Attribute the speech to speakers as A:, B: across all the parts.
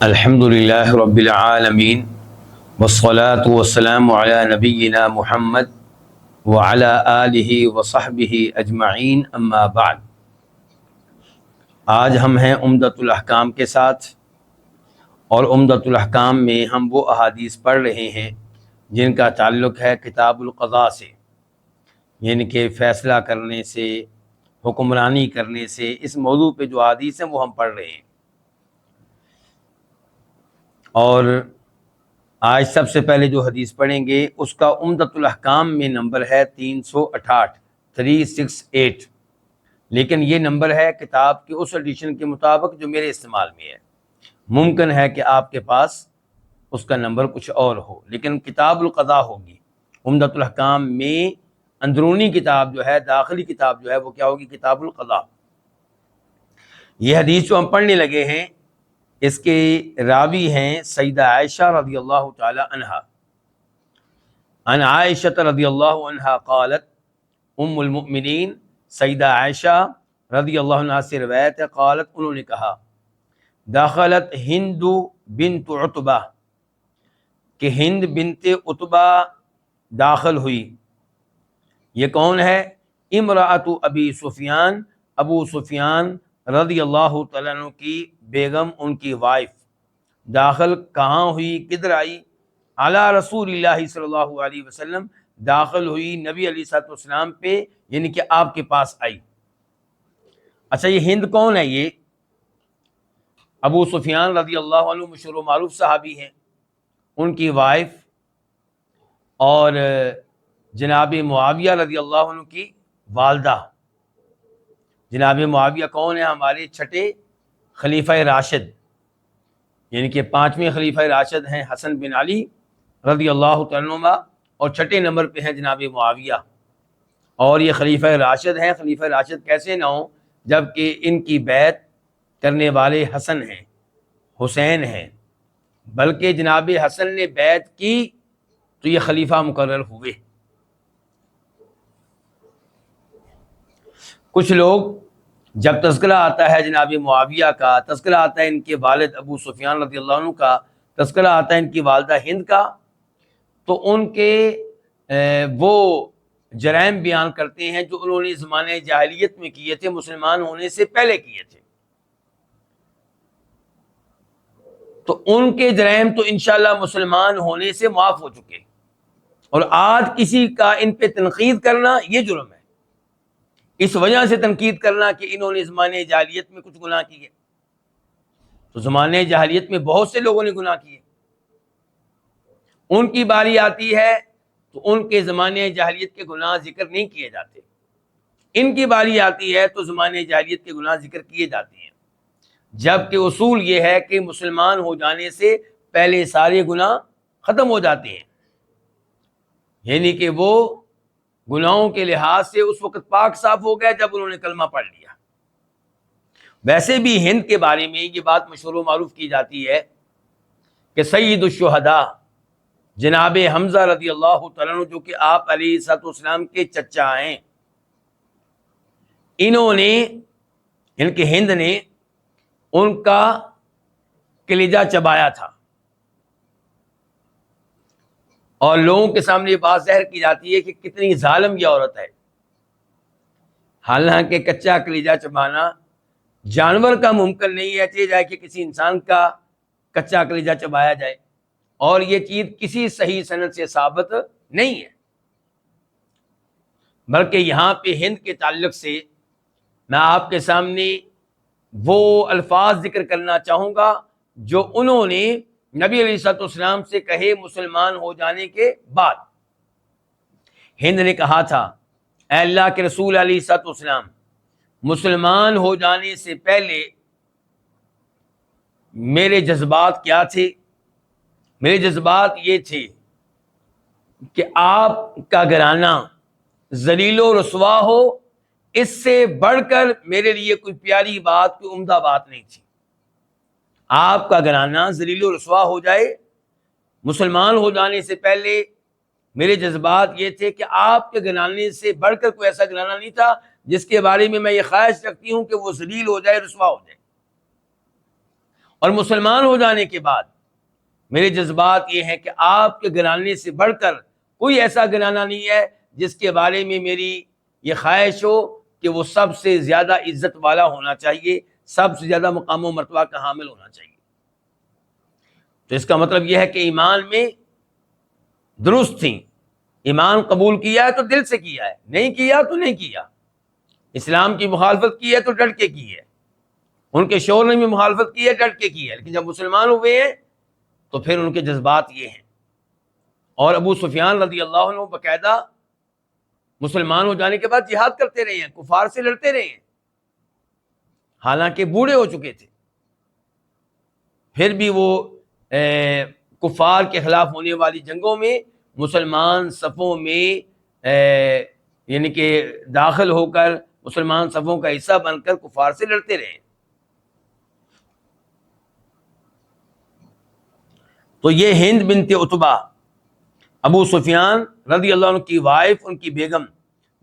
A: الحمد للہ رب العالمین والصلاة والسلام علی نبینا محمد وعلی آلہ وصحبہ اجمعین اما بعد۔ آج ہم ہیں عمدۃ الاحکام کے ساتھ، اور عمدۃ الاحکام میں ہم وہ احادیث پڑھ رہے ہیں جن کا تعلق ہے کتاب القضاء سے، یعنی کہ فیصلہ کرنے سے، حکمرانی کرنے سے، اس موضوع پہ جو احادیث ہیں وہ ہم پڑھ رہے ہیں۔ اور آج سب سے پہلے جو حدیث پڑھیں گے اس کا عمدۃ الاحکام میں نمبر ہے 368، لیکن یہ نمبر ہے کتاب کے اس ایڈیشن کے مطابق جو میرے استعمال میں ہے۔ ممکن ہے کہ آپ کے پاس اس کا نمبر کچھ اور ہو، لیکن کتاب القضاء ہوگی۔ عمدۃ الاحکام میں اندرونی کتاب جو ہے، داخلی کتاب جو ہے، وہ کیا ہوگی؟ کتاب القضاء۔ یہ حدیث جو ہم پڑھنے لگے ہیں اس کے راوی ہیں سیدہ عائشہ رضی اللہ تعالی عنہا۔ عن عائشہ رضی اللہ عنہا قالت، ام المؤمنین سیدہ عائشہ رضی اللہ عنہا سے روایت ہے، قالت، انہوں نے کہا، دخلت ہند بنت عتبہ، کہ ہند بنت عتبہ داخل ہوئی۔ یہ کون ہے؟ امرأۃ ابی سفیان، ابو سفیان رضی اللہ تعالیٰ عنہ کی بیگم، ان کی وائف داخل کہاں ہوئی، کدھر آئی؟ علی رسول اللہ صلی اللہ علیہ وسلم، داخل ہوئی نبی علیہ الصلوۃ والسلام پہ، یعنی کہ آپ کے پاس آئی۔ اچھا، یہ ہند کون ہے؟ یہ ابو سفیان رضی اللہ عنہ مشہور و معروف صحابی ہیں، ان کی وائف، اور جناب معاویہ رضی اللہ عنہ کی والدہ۔ جناب معاویہ کون ہے؟ ہمارے چھٹے خلیفہ راشد، یعنی کہ پانچویں خلیفہ راشد ہیں حسن بن علی رضی اللہ تعالیٰ عنہ، اور چھٹے نمبر پہ ہیں جناب معاویہ۔ اور یہ خلیفہ راشد ہیں۔ خلیفہ راشد کیسے نہ ہوں جب کہ ان کی بیعت کرنے والے حسن ہیں، حسین ہیں، بلکہ جناب حسن نے بیعت کی تو یہ خلیفہ مقرر ہوئے۔ کچھ لوگ جب تذکرہ آتا ہے جناب معاویہ کا، تذکرہ آتا ہے ان کے والد ابو سفیان رضی اللہ عنہ کا، تذکرہ آتا ہے ان کی والدہ ہند کا، تو ان کے وہ جرائم بیان کرتے ہیں جو انہوں نے زمانہ جاہلیت میں کیے تھے، مسلمان ہونے سے پہلے کیے تھے۔ تو ان کے جرائم تو انشاءاللہ مسلمان ہونے سے معاف ہو چکے، اور آج کسی کا ان پہ تنقید کرنا یہ جرم ہے۔ اس وجہ سے تنقید کرنا کہ انہوں نے زمانے جاہلیت میں کچھ گناہ کیے، تو زمانے جاہلیت میں بہت سے لوگوں نے گناہ کیے، ان کی باری آتی ہے تو ان کے زمانے جاہلیت کے گناہ ذکر نہیں کیے جاتے، ان کی باری آتی ہے تو زمانے جاہلیت کے گناہ ذکر کیے جاتے ہیں، جبکہ اصول یہ ہے کہ مسلمان ہو جانے سے پہلے سارے گناہ ختم ہو جاتے ہیں، یعنی کہ وہ گناہوں کے لحاظ سے اس وقت پاک صاف ہو گیا جب انہوں نے کلمہ پڑھ لیا۔ ویسے بھی ہند کے بارے میں یہ بات مشہور و معروف کی جاتی ہے کہ سید الشہداء جناب حمزہ رضی اللہ تعالیٰ عنہ، جو کہ آپ علیہ الصلوۃ والسلام کے چچا ہیں، انہوں نے، ان کے ہند نے ان کا کلیجہ چبایا تھا، اور لوگوں کے سامنے یہ بات ظاہر کی جاتی ہے کہ کتنی ظالم یہ عورت ہے۔ حالانکہ کچا کلیجہ چبانا جانور کا ممکن نہیں ہے، چاہے جائے کہ کسی انسان کا کچا کلیجہ چبایا جائے، اور یہ چیز کسی صحیح سند سے ثابت نہیں ہے۔ بلکہ یہاں پہ ہند کے تعلق سے میں آپ کے سامنے وہ الفاظ ذکر کرنا چاہوں گا جو انہوں نے نبی علیہ الصلوۃ والسلام سے کہے مسلمان ہو جانے کے بعد۔ ہند نے کہا تھا، اے اللہ کے رسول علیہ الصلوۃ والسلام، مسلمان ہو جانے سے پہلے میرے جذبات کیا تھے؟ میرے جذبات یہ تھے کہ آپ کا گھرانہ ذلیل و رسوا ہو، اس سے بڑھ کر میرے لیے کوئی پیاری بات، کوئی عمدہ بات نہیں تھی۔ آپ کا گھرانہ ذلیل و رسوا ہو جائے، مسلمان ہو جانے سے پہلے میرے جذبات یہ تھے کہ آپ کے گھرانے سے بڑھ کر کوئی ایسا گھرانہ نہیں تھا جس کے بارے میں یہ خواہش رکھتی ہوں کہ وہ ذلیل ہو جائے، رسوا ہو جائے۔ اور مسلمان ہو جانے کے بعد میرے جذبات یہ ہیں کہ آپ کے گھرانے سے بڑھ کر کوئی ایسا گھرانہ نہیں ہے جس کے بارے میں میری یہ خواہش ہو کہ وہ سب سے زیادہ عزت والا ہونا چاہیے، سب سے زیادہ مقام و مرتبہ کا حامل ہونا چاہیے۔ تو اس کا مطلب یہ ہے کہ ایمان میں درست تھیں، ایمان قبول کیا ہے تو دل سے کیا ہے، نہیں کیا تو نہیں کیا، اسلام کی مخالفت کی ہے تو ڈٹ کے کی ہے، ان کے شور نے بھی مخالفت کی ہے، ڈٹ کے کی ہے، لیکن جب مسلمان ہوئے ہیں تو پھر ان کے جذبات یہ ہیں۔ اور ابو سفیان رضی اللہ عنہ باقاعدہ مسلمان ہو جانے کے بعد جہاد کرتے رہے ہیں، کفار سے لڑتے رہے ہیں، حالانکہ بوڑھے ہو چکے تھے، پھر بھی وہ کفار کے خلاف ہونے والی جنگوں میں مسلمان صفوں میں یعنی کہ داخل ہو کر مسلمان صفوں کا حصہ بن کر کفار سے لڑتے رہے۔ تو یہ ہند بنت عتبہ ابو سفیان رضی اللہ عنہ کی وائف، ان کی بیگم،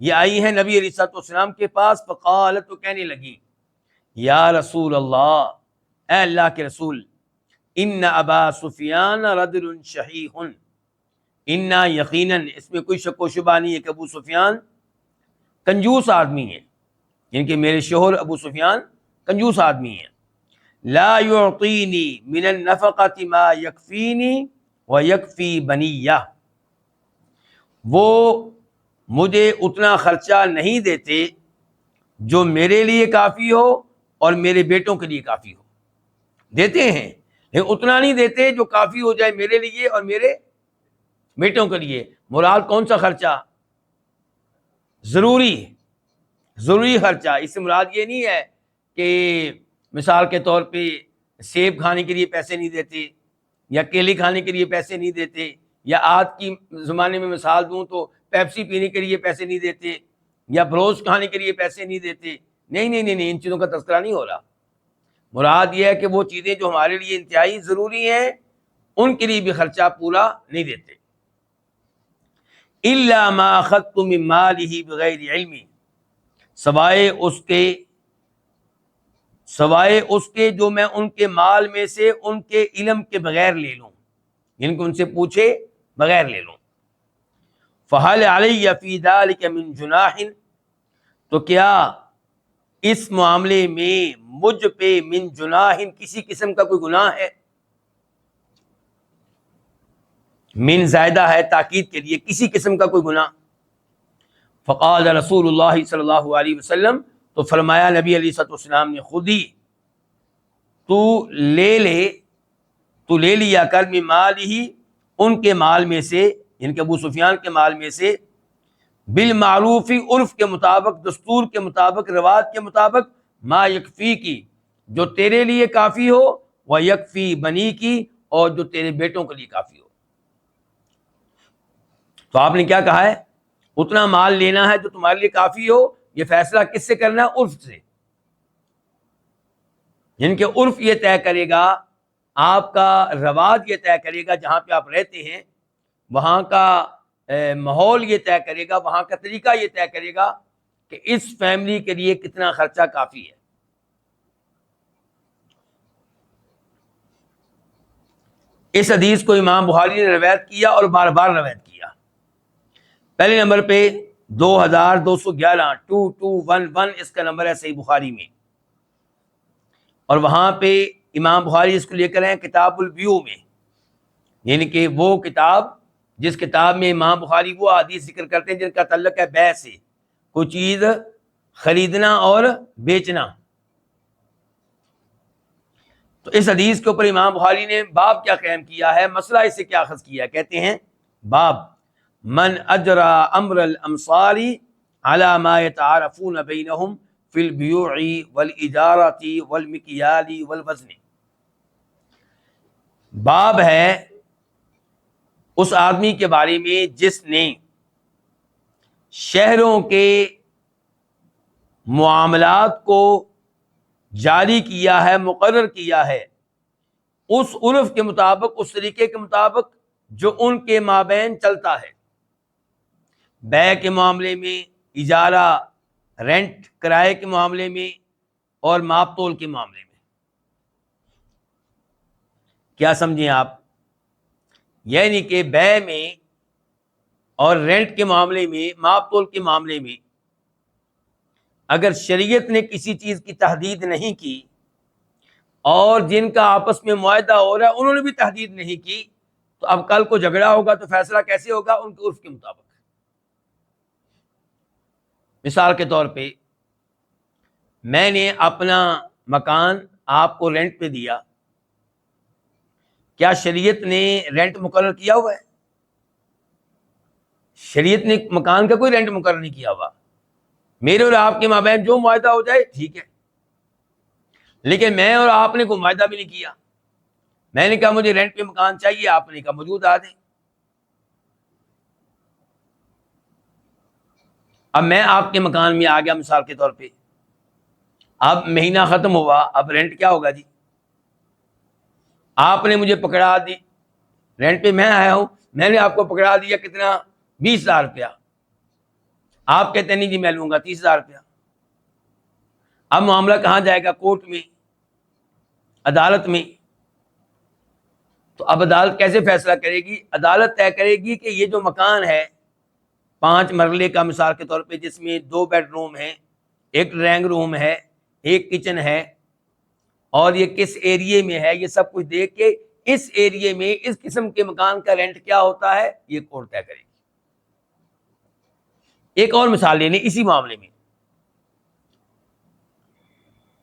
A: یہ آئی ہیں نبی علیہ الصلوۃ والسلام کے پاس، فقالت، تو کہنے لگی، یا رسول اللہ، اے اللہ کے رسول، ان ابا سفیان رجل شحیح، ان یقیناً، اس میں کوئی شک و شبہ نہیں ہے کہ ابو سفیان کنجوس آدمی ہیں، یعنی کہ میرے شوہر ابو سفیان کنجوس آدمی ہیں، لا یعطینی من النفقۃ ما یکفینی ویکفی بنیہ، وہ مجھے اتنا خرچہ نہیں دیتے جو میرے لیے کافی ہو اور میرے بیٹوں کے لیے کافی ہو، دیتے ہیں لیکن اتنا نہیں دیتے جو کافی ہو جائے میرے لیے اور میرے بیٹوں کے لیے۔ مراد کون سا خرچہ؟ ضروری خرچہ، اس سے مراد یہ نہیں ہے کہ مثال کے طور پہ سیب کھانے کے لیے پیسے نہیں دیتے، یا کیلے کھانے کے لیے پیسے نہیں دیتے، یا آج کی زمانے میں مثال دوں تو پیپسی پینے کے لیے پیسے نہیں دیتے، یا بروز کھانے کے لیے پیسے نہیں دیتے۔ نہیں، ان چیزوں کا تذکرہ نہیں ہو رہا۔ مراد یہ ہے کہ وہ چیزیں جو ہمارے لیے انتہائی ضروری ہیں ان کے لیے بھی خرچہ پورا نہیں دیتے۔ الا ما اخذت من ماله بغیر علم، سوائے اس کے جو میں ان کے مال میں سے ان کے علم کے بغیر لے لوں، یعنی کہ ان سے پوچھے بغیر لے لوں۔ فہل علی فی ذلک من جناح، تو کیا اس معاملے میں مجھ پہ من جناح کسی قسم کا کوئی گناہ ہے؟ من زائدہ ہے تاکید کے لیے، کسی قسم کا کوئی گناہ۔ فقال رسول اللہ صلی اللہ علیہ وسلم، تو فرمایا نبی علیہ الصلوۃ والسلام نے، خودی، تو لے لیا کر من مالہ، ان کے مال میں سے، یعنی کہ ابو سفیان کے مال میں سے، بالمعروف، عرف کے مطابق، دستور کے مطابق، رواج کے مطابق، ما یکفی کی، جو تیرے لیے کافی ہو، و یکفی بنی کی، اور جو تیرے بیٹوں کے لیے کافی ہو۔ تو آپ نے کیا کہا ہے؟ اتنا مال لینا ہے جو تمہارے لیے کافی ہو، یہ فیصلہ کس سے کرنا ہے؟ عرف سے، یعنی کہ عرف یہ طے کرے گا، آپ کا رواج یہ طے کرے گا، جہاں پہ آپ رہتے ہیں وہاں کا ماحول یہ طے کرے گا، وہاں کا طریقہ یہ طے کرے گا کہ اس فیملی کے لیے کتنا خرچہ کافی ہے۔ اس حدیث کو امام بخاری نے روایت کیا اور بار بار روایت کیا۔ پہلے نمبر پہ 2211 2211 اس کا نمبر ہے صحیح بخاری میں، اور وہاں پہ امام بخاری اس کو لے کر ہیں کتاب البیوع میں، یعنی کہ وہ کتاب جس کتاب میں امام بخاری وہ حدیث ذکر کرتے ہیں جن کا تعلق ہے بیع سے، کوئی چیز خریدنا اور بیچنا۔ تو اس حدیث کے اوپر امام بخاری نے باب کیا قائم کیا ہے، مسئلہ اس سے کیا اخذ کیا ہے؟ کہتے ہیں باب من اجرا امر الامصار على ما يتعارفون بينهم في البيوع والاجارة والمكيال والوزن۔ باب ہے اس آدمی کے بارے میں جس نے شہروں کے معاملات کو جاری کیا ہے، مقرر کیا ہے، اس عرف کے مطابق، اس طریقے کے مطابق جو ان کے مابین چلتا ہے، بیع کے معاملے میں، اجارہ رینٹ کرائے کے معاملے میں، اور ماپ تول کے معاملے میں۔ کیا سمجھیں آپ؟ یعنی کہ بے میں اور رینٹ کے معاملے میں، ماپ تول کے معاملے میں اگر شریعت نے کسی چیز کی تحدید نہیں کی اور جن کا آپس میں معاہدہ ہو رہا ہے انہوں نے بھی تحدید نہیں کی، تو اب کل کو جھگڑا ہوگا تو فیصلہ کیسے ہوگا؟ ان کے عرف کے مطابق۔ مثال کے طور پہ میں نے اپنا مکان آپ کو رینٹ پہ دیا، کیا شریعت نے رینٹ مقرر کیا ہوا ہے؟ شریعت نے مکان کا کوئی رینٹ مقرر نہیں کیا ہوا، میرے اور آپ کے مابین جو معاہدہ ہو جائے ٹھیک ہے، لیکن میں اور آپ نے کوئی معاہدہ بھی نہیں کیا۔ میں نے کہا مجھے رینٹ پہ مکان چاہیے، آپ نے کہا موجود آ دیں۔ اب میں آپ کے مکان میں آ گیا مثال کے طور پہ، اب مہینہ ختم ہوا، اب رینٹ کیا ہوگا جی؟ آپ نے مجھے پکڑا دی، رینٹ پہ میں آیا ہوں، میں نے آپ کو پکڑا دیا کتنا؟ 20,000 روپیہ۔ آپ کہتے ہیں نہیں جی میں لوں گا 30,000 روپیہ۔ اب معاملہ کہاں جائے گا؟ کورٹ میں، عدالت میں۔ تو اب عدالت کیسے فیصلہ کرے گی؟ عدالت طے کرے گی کہ یہ جو مکان ہے 5 مرلے کا مثال کے طور پہ، جس میں 2 بیڈ روم ہیں، 1 ڈرائنگ روم ہے، 1 کچن ہے، اور یہ کس ایریے میں ہے، یہ سب کچھ دیکھ کے اس ایریے میں اس قسم کے مکان کا رینٹ کیا ہوتا ہے یہ کورٹ طے کرے گی۔ ایک اور مثال لے لیں اسی معاملے میں،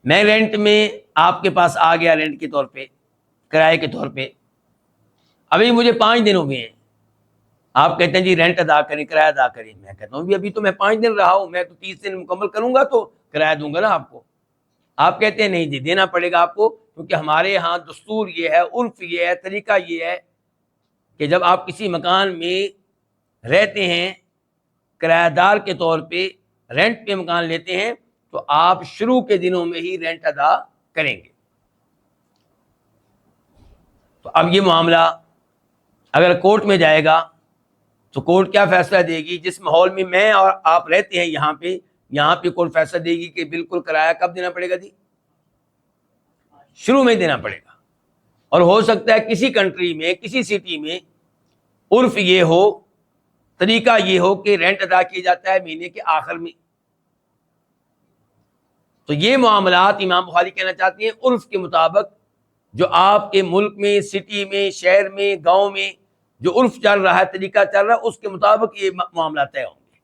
A: میں رینٹ میں آپ کے پاس آ گیا، رینٹ کے طور پہ، کرائے کے طور پہ، ابھی مجھے 5 دن ہو گئے ہیں، آپ کہتے ہیں جی رینٹ ادا کریں، کرایہ ادا کریں۔ میں کہتا ہوں ابھی تو میں 5 دن رہا ہوں، میں تو 30 دن مکمل کروں گا تو کرایہ دوں گا نا آپ کو۔ آپ کہتے ہیں نہیں جی دینا پڑے گا آپ کو، کیونکہ ہمارے ہاں دستور یہ ہے، عرف یہ ہے، طریقہ یہ ہے کہ جب آپ کسی مکان میں رہتے ہیں کرایہ دار کے طور پہ، رینٹ پہ مکان لیتے ہیں، تو آپ شروع کے دنوں میں ہی رینٹ ادا کریں گے۔ تو اب یہ معاملہ اگر کورٹ میں جائے گا تو کورٹ کیا فیصلہ دے گی؟ جس ماحول میں میں اور آپ رہتے ہیں یہاں پہ کورٹ فیصلہ دے گی کہ بالکل کرایہ کب دینا پڑے گا جی؟ شروع میں دینا پڑے گا۔ اور ہو سکتا ہے کسی کنٹری میں، کسی سٹی میں عرف یہ ہو، طریقہ یہ ہو کہ رینٹ ادا کیا جاتا ہے مہینے کے آخر میں۔ تو یہ معاملات امام بخاری کہنا چاہتے ہیں عرف کے مطابق، جو آپ کے ملک میں، سٹی میں، شہر میں، گاؤں میں جو عرف چل رہا ہے، طریقہ چل رہا ہے، اس کے مطابق یہ معاملات طے ہوں گے۔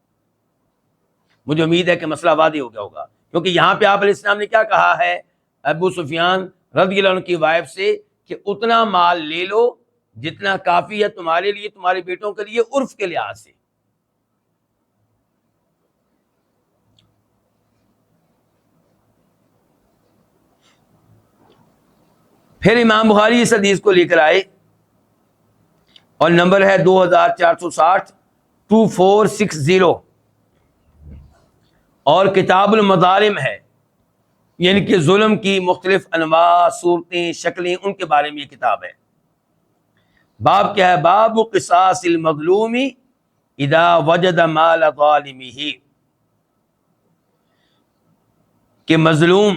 A: مجھے امید ہے کہ مسئلہ واضح ہو گیا ہوگا، کیونکہ یہاں پہ آپ علیہ السلام نے کیا کہا ہے ابو سفیان رضی اللہ عنہ کی وائف سے کہ اتنا مال لے لو جتنا کافی ہے تمہارے لیے، تمہارے بیٹوں کے لیے، عرف کے لحاظ سے۔ پھر امام بخاری اس حدیث کو لے کر آئے اور نمبر ہے 2460 2460، اور کتاب المظالم ہے، یعنی کہ ظلم کی مختلف انواع، صورتیں، شکلیں، ان کے بارے میں یہ کتاب ہے۔ باب کیا ہے؟ باب قصاص المظلوم اذا وجد مال ظالمہ، کہ مظلوم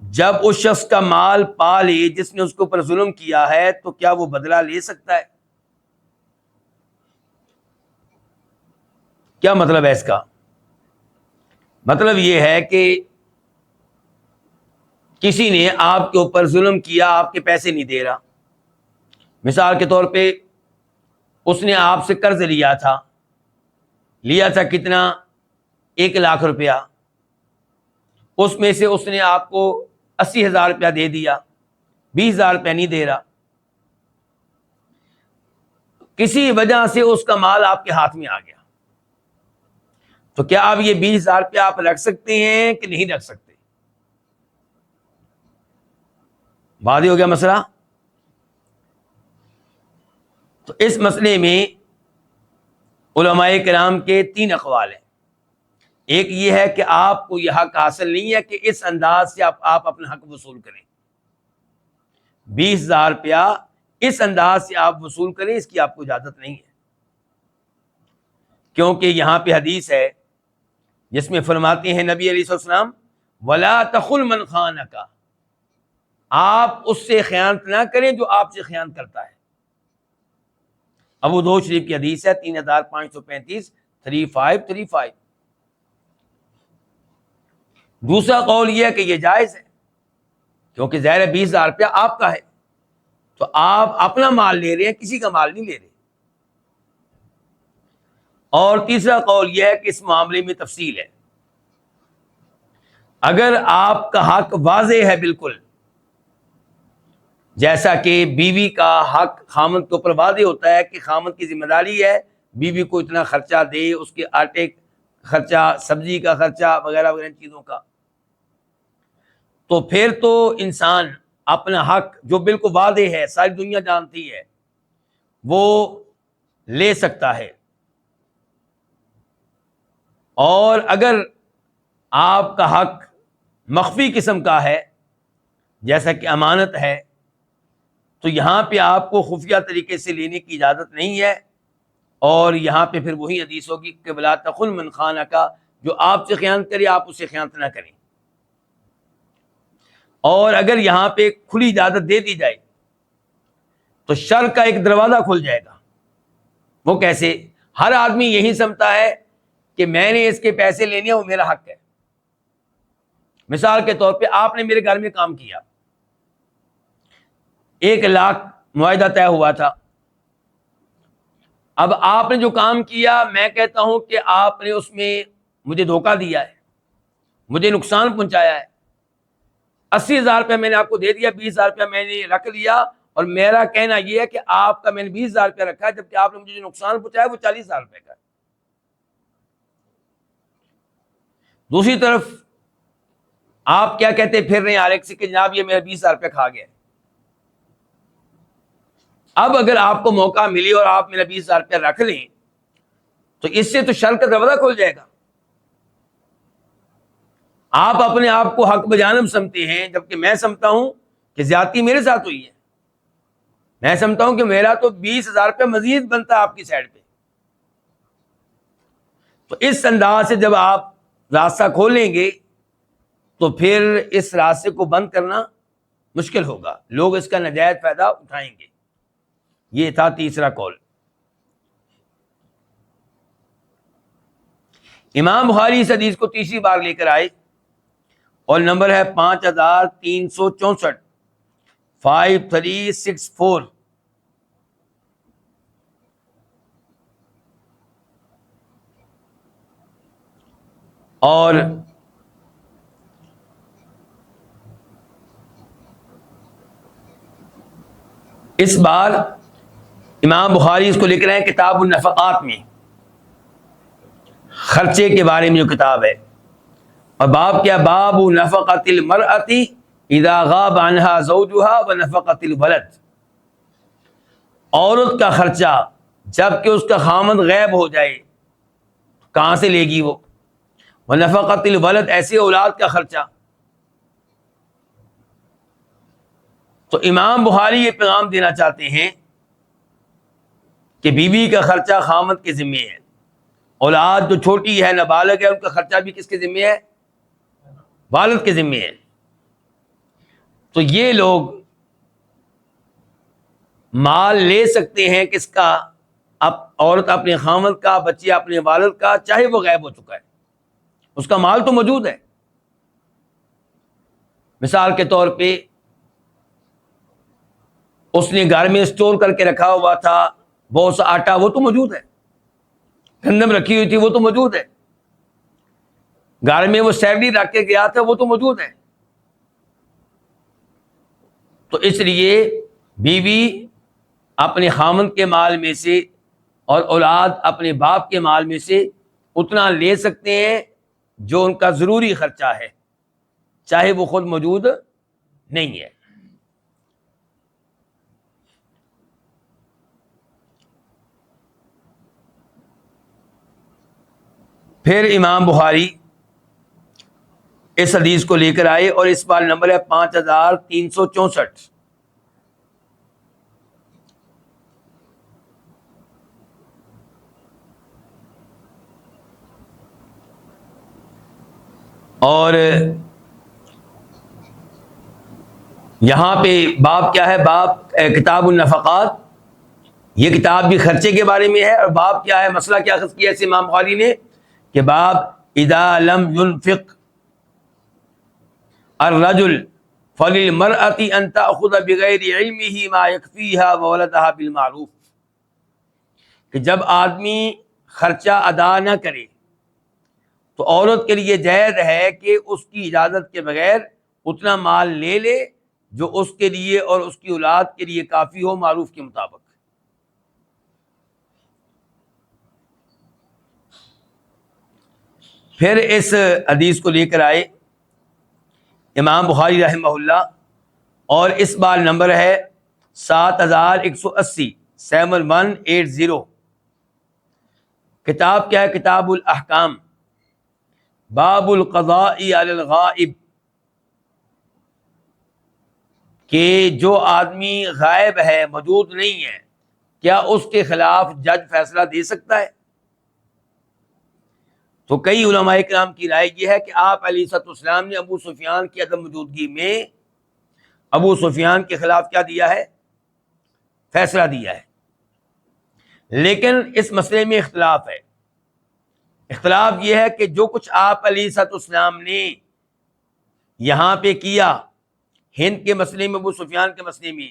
A: جب اس شخص کا مال پا لے جس نے اس کے اوپر ظلم کیا ہے تو کیا وہ بدلہ لے سکتا ہے؟ کیا مطلب ہے اس کا؟ مطلب یہ ہے کہ کسی نے آپ کے اوپر ظلم کیا، آپ کے پیسے نہیں دے رہا، مثال کے طور پہ اس نے آپ سے قرض لیا تھا کتنا؟ 1,00,000 روپیہ، اس میں سے اس نے آپ کو 80,000 روپیہ دے دیا، 20,000 روپیہ نہیں دے رہا، کسی وجہ سے اس کا مال آپ کے ہاتھ میں آ گیا، تو کیا اب یہ 20,000 روپیہ آپ رکھ سکتے ہیں کہ نہیں رکھ سکتے؟ واضح ہو گیا مسئلہ؟ تو اس مسئلے میں علماء کرام کے 3 اقوال ہیں۔ ایک یہ ہے کہ آپ کو یہ حق حاصل نہیں ہے کہ اس انداز سے آپ اپنا حق وصول کریں، 20,000 روپیہ اس انداز سے آپ وصول کریں، اس کی آپ کو اجازت نہیں ہے، کیونکہ یہاں پہ حدیث ہے جس میں فرماتے ہیں نبی علیہ السلام وَلَا تَخُلْ مَنْ خَانَكَ، آپ اس سے خیانت نہ کریں جو آپ سے خیانت کرتا ہے۔ ابو داؤد شریف کی حدیث ہے 3535، 3535۔ دوسرا قول یہ ہے کہ یہ جائز ہے، کیونکہ ظاہر ہے 20,000 روپیہ آپ کا ہے، تو آپ اپنا مال لے رہے ہیں، کسی کا مال نہیں لے رہے۔ اور تیسرا قول یہ ہے کہ اس معاملے میں تفصیل ہے۔ اگر آپ کا حق واضح ہے بالکل، جیسا کہ بیوی کا حق خامند کے اوپر واضح ہوتا ہے کہ خامند کی ذمہ داری ہے بیوی کو اتنا خرچہ دے، اس کے آٹے خرچہ، سبزی کا خرچہ وغیرہ وغیرہ چیزوں کا، تو پھر تو انسان اپنا حق جو بالکل واضح ہے، ساری دنیا جانتی ہے، وہ لے سکتا ہے۔ اور اگر آپ کا حق مخفی قسم کا ہے، جیسا کہ امانت ہے، تو یہاں پہ آپ کو خفیہ طریقے سے لینے کی اجازت نہیں ہے، اور یہاں پہ پھر وہی حدیث ہوگی کہ وَلَا تَخُنْ مَنْ خَانَكَ، جو آپ سے خیانت کرے آپ اسے خیانت نہ کریں۔ اور اگر یہاں پہ کھلی اجازت دے دی جائے تو شر کا ایک دروازہ کھل جائے گا۔ وہ کیسے؟ ہر آدمی یہی سمجھتا ہے کہ میں نے اس کے پیسے لینے ہیں، وہ میرا حق ہے۔ مثال کے طور پہ آپ نے میرے گھر میں کام کیا، 1,00,000 معاہدہ طے ہوا تھا، اب آپ نے جو کام کیا، میں کہتا ہوں کہ آپ نے اس میں مجھے دھوکہ دیا ہے، مجھے نقصان پہنچایا ہے، 80,000 روپیہ میں نے آپ کو دے دیا، 20,000 روپیہ میں نے رکھ لیا، اور میرا کہنا یہ ہے کہ آپ کا میں نے 20,000 روپیہ رکھا ہے، جبکہ آپ نے مجھے جو نقصان پہنچایا وہ 40,000 روپے کا ہے۔ دوسری طرف آپ کیا کہتے پھر رہے ہیں ہر ایک سے کہ جناب یہ میرا 20,000 روپیہ کھا گیا ہے۔ اب اگر آپ کو موقع ملی اور آپ میرا 20,000 روپیہ رکھ لیں تو اس سے تو شر کا دروازہ کھل جائے گا۔ آپ اپنے آپ کو حق بجانب سمجھتے ہیں، جبکہ میں سمجھتا ہوں کہ زیادتی میرے ساتھ ہوئی ہے۔ میں سمجھتا ہوں کہ میرا تو 20,000 روپیہ مزید بنتا ہے آپ کی سائڈ پہ۔ تو اس انداز سے جب آپ راستہ کھولیں گے تو پھر اس راستے کو بند کرنا مشکل ہوگا، لوگ اس کا ناجائز فائدہ اٹھائیں گے۔ یہ تھا تیسرا قول۔ امام بخاری اس حدیث کو تیسری بار لے کر آئے اور نمبر ہے 5364، 5364۔ اور اس بار امام بخاری اس کو لکھ رہے ہیں کتاب النفقات میں، خرچے کے بارے میں جو کتاب ہے، اور باب کیا؟ باب نفقۃ المرأۃ اذا غاب عنها زوجها ونفقۃ الولد، عورت کا خرچہ جب کہ اس کا خامند غائب ہو جائے کہاں سے لے گی وہ؟ ونفقۃ الولد، ایسے اولاد کا خرچہ۔ تو امام بخاری یہ پیغام دینا چاہتے ہیں کہ بیوی کا خرچہ خامند کے ذمے ہے، اولاد جو چھوٹی ہے نابالغ ہے ان کا خرچہ بھی کس کے ذمے ہے؟ والد کے ذمے ہے۔ تو یہ لوگ مال لے سکتے ہیں کس کا؟ اب عورت اپنے خامند کا، بچے اپنے والد کا، چاہے وہ غائب ہو چکا ہے، اس کا مال تو موجود ہے۔ مثال کے طور پہ اس نے گھر میں اسٹور کر کے رکھا ہوا تھا بہت سا آٹا، وہ تو موجود ہے، گندم رکھی ہوئی تھی وہ تو موجود ہے، گھر میں وہ سیلری رکھ کے گیا تھا وہ تو موجود ہے۔ تو اس لیے بیوی اپنے خامند کے مال میں سے اور اولاد اپنے باپ کے مال میں سے اتنا لے سکتے ہیں جو ان کا ضروری خرچہ ہے، چاہے وہ خود موجود نہیں ہے۔ پھر امام بخاری اس حدیث کو لے کر آئے اور اس بار نمبر ہے 5364۔ اور یہاں پہ باب کیا ہے؟ باب کتاب النفقات، یہ کتاب بھی خرچے کے بارے میں ہے. اور باب کیا ہے؟ مسئلہ کیا اخذ کیا ہے امام بخاری نے کہ باب اذا لم ينفق الرجل فللمرأة ان تأخذ بغیر علمه ما يكفيها وولدها بالمعروف، کہ جب آدمی خرچہ ادا نہ کرے تو عورت کے لیے جائز ہے کہ اس کی اجازت کے بغیر اتنا مال لے لے جو اس کے لیے اور اس کی اولاد کے لیے کافی ہو معروف کے مطابق. پھر اس حدیث کو لے کر آئے امام بخاری رحمہ اللہ، اور اس بار نمبر ہے 7180، 7180. کتاب کیا ہے؟ کتاب الاحکام، باب القضاء علی الغائب، کہ جو آدمی غائب ہے، موجود نہیں ہے، کیا اس کے خلاف جج فیصلہ دے سکتا ہے؟ تو کئی علماء کرام کی رائے یہ ہے کہ آپ علیہ الصلوۃ والسلام نے ابو سفیان کی عدم موجودگی میں ابو سفیان کے خلاف کیا دیا ہے؟ فیصلہ دیا ہے. لیکن اس مسئلے میں اختلاف ہے. اختلاف یہ ہے کہ جو کچھ آپ علیہ الصلوۃ والسلام نے یہاں پہ کیا ہند کے مسئلے میں، ابو سفیان کے مسئلے میں،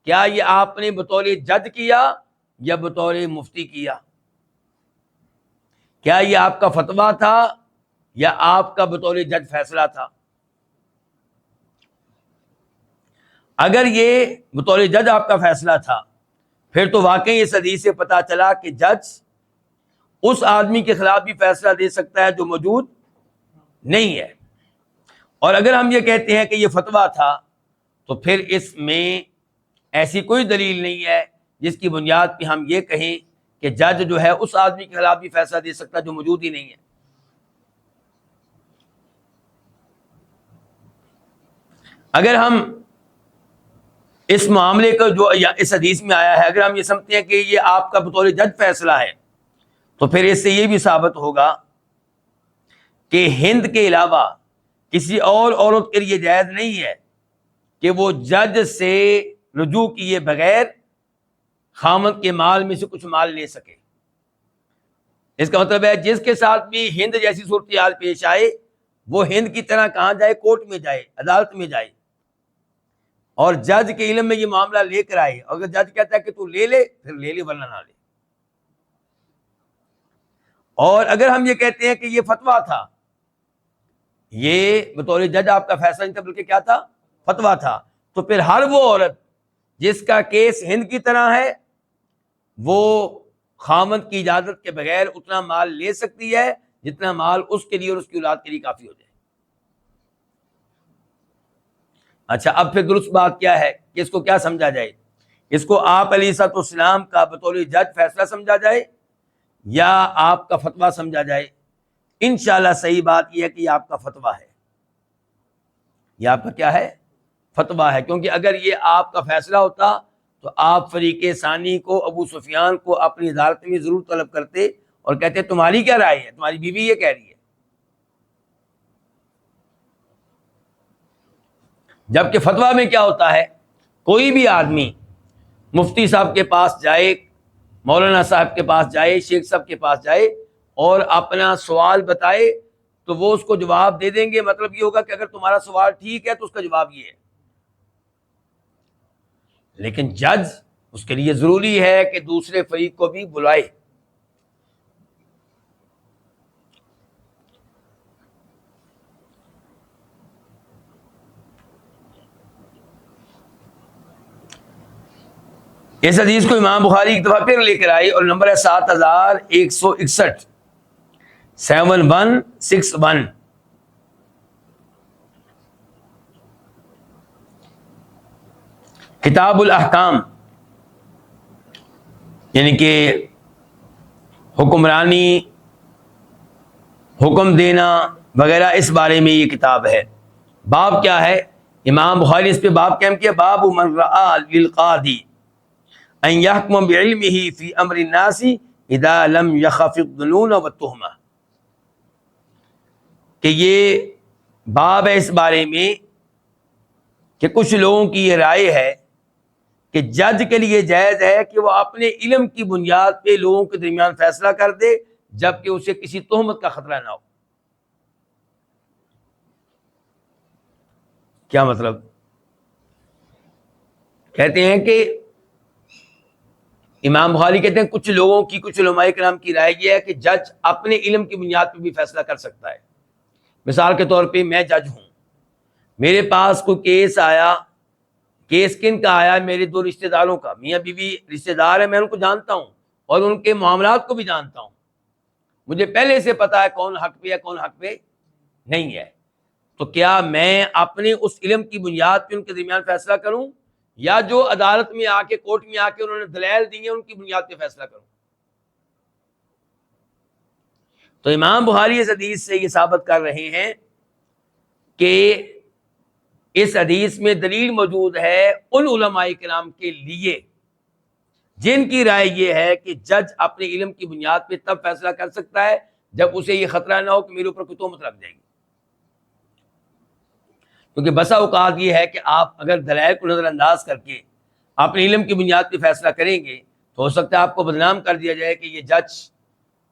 A: کیا یہ آپ نے بطور جج کیا یا بطور مفتی کیا؟ کیا یہ آپ کا فتویٰ تھا یا آپ کا بطور جج فیصلہ تھا؟ اگر یہ بطور جج آپ کا فیصلہ تھا پھر تو واقعی اس حدیث سے پتہ چلا کہ جج اس آدمی کے خلاف بھی فیصلہ دے سکتا ہے جو موجود نہیں ہے. اور اگر ہم یہ کہتے ہیں کہ یہ فتویٰ تھا تو پھر اس میں ایسی کوئی دلیل نہیں ہے جس کی بنیاد پہ ہم یہ کہیں کہ جج جو ہے اس آدمی کے خلاف بھی فیصلہ دے سکتا ہے جو موجود ہی نہیں ہے. اگر ہم اس معاملے کا جو اس حدیث میں آیا ہے، اگر ہم یہ سمجھتے ہیں کہ یہ آپ کا بطور جج فیصلہ ہے، تو پھر اس سے یہ بھی ثابت ہوگا کہ ہند کے علاوہ کسی اور عورت کے لیے جائز نہیں ہے کہ وہ جج سے رجوع کیے بغیر خامد کے مال میں سے کچھ مال لے سکے. اس کا مطلب ہے جس کے ساتھ بھی ہند جیسی صورتحال پیش آئے وہ ہند کی طرح کہاں جائے؟ کورٹ میں جائے، عدالت میں جائے، اور جج کے علم میں یہ معاملہ لے کر آئے. اگر جج کہتا ہے کہ تو لے لے، پھر لے لے ورنہ نہ لے. اور اگر ہم یہ کہتے ہیں کہ یہ فتویٰ تھا، یہ بطور جج آپ کا فیصلہ نہیں تھا بلکہ کیا تھا؟ فتویٰ تھا، تو پھر ہر وہ عورت جس کا کیس ہند کی طرح ہے وہ خامد کی اجازت کے بغیر اتنا مال لے سکتی ہے جتنا مال اس کے لیے اور اس کی اولاد کے لیے کافی ہو جائے. اچھا، اب پھر درست بات کیا ہے کہ اس کو کیا سمجھا جائے؟ اس کو آپ علیہ الصلوۃ والسلام کا بطور جج فیصلہ سمجھا جائے یا آپ کا فتویٰ سمجھا جائے؟ انشاءاللہ صحیح بات یہ ہے کہ یہ آپ کا فتویٰ ہے. یہ آپ کا کیا ہے؟ فتویٰ ہے. کیونکہ اگر یہ آپ کا فیصلہ ہوتا تو آپ فریق ثانی کو، ابو سفیان کو اپنی عدالت میں ضرور طلب کرتے اور کہتے تمہاری کیا رائے ہے؟ تمہاری بیوی یہ کہہ رہی ہے. جبکہ فتویٰ میں کیا ہوتا ہے؟ کوئی بھی آدمی مفتی صاحب کے پاس جائے، مولانا صاحب کے پاس جائے، شیخ صاحب کے پاس جائے اور اپنا سوال بتائے تو وہ اس کو جواب دے دیں گے. مطلب یہ ہوگا کہ اگر تمہارا سوال ٹھیک ہے تو اس کا جواب یہ ہے. لیکن جج اس کے لیے ضروری ہے کہ دوسرے فریق کو بھی بلائے. اس حدیث کو امام بخاری ایک دفعہ پھر لے کر آئے اور نمبر ہے 7161، 7161. کتاب الاحکام، یعنی کہ حکمرانی، حکم دینا وغیرہ، اس بارے میں یہ کتاب ہے. باب کیا ہے؟ امام بخاری اس پہ باب قائم کیا، باب من رعا للقاضی ان يحكم بعلمه في امر الناس اذا لم يخف الظنون والتهمه، کہ یہ باب ہے اس بارے میں کہ کچھ لوگوں کی یہ رائے ہے کہ جج کے لیے جائز ہے کہ وہ اپنے علم کی بنیاد پہ لوگوں کے درمیان فیصلہ کر دے جبکہ اسے کسی تہمت کا خطرہ نہ ہو۔ کیا مطلب؟ کہتے ہیں کہ امام بخاری کہتے ہیں کچھ لوگوں کی، کچھ علماء کرام کی رائے یہ ہے کہ جج اپنے علم کی بنیاد پہ بھی فیصلہ کر سکتا ہے۔ مثال کے طور پہ میں جج ہوں، میرے پاس کوئی کیس آیا، کیس کن کا آیا؟ میرے دو رشتہ داروں کا، میاں بیوی رشتہ دار ہیں، میں ان کو جانتا ہوں اور ان کے معاملات کو بھی جانتا ہوں، مجھے پہلے سے پتا ہے کون حق پہ ہے کون حق پہ نہیں ہے۔ تو کیا میں اپنے اس علم کی بنیاد پہ ان کے درمیان فیصلہ کروں یا جو عدالت میں آ کے، کورٹ میں آ کے انہوں نے دلائل دی ہیں ان کی بنیاد پہ فیصلہ کروں؟ تو امام بخاری اس حدیث سے یہ ثابت کر رہے ہیں کہ اس حدیث میں دلیل موجود ہے ان علماء کرام کے لیے جن کی رائے یہ ہے کہ جج اپنے علم کی بنیاد پہ تب فیصلہ کر سکتا ہے جب اسے یہ خطرہ نہ ہو کہ میرے اوپر کوئی تہمت لگ جائے گی۔ کیونکہ بسا اوقات یہ ہے کہ آپ اگر دلائل کو نظر انداز کر کے اپنے علم کی بنیاد پہ فیصلہ کریں گے تو ہو سکتا ہے آپ کو بدنام کر دیا جائے کہ یہ جج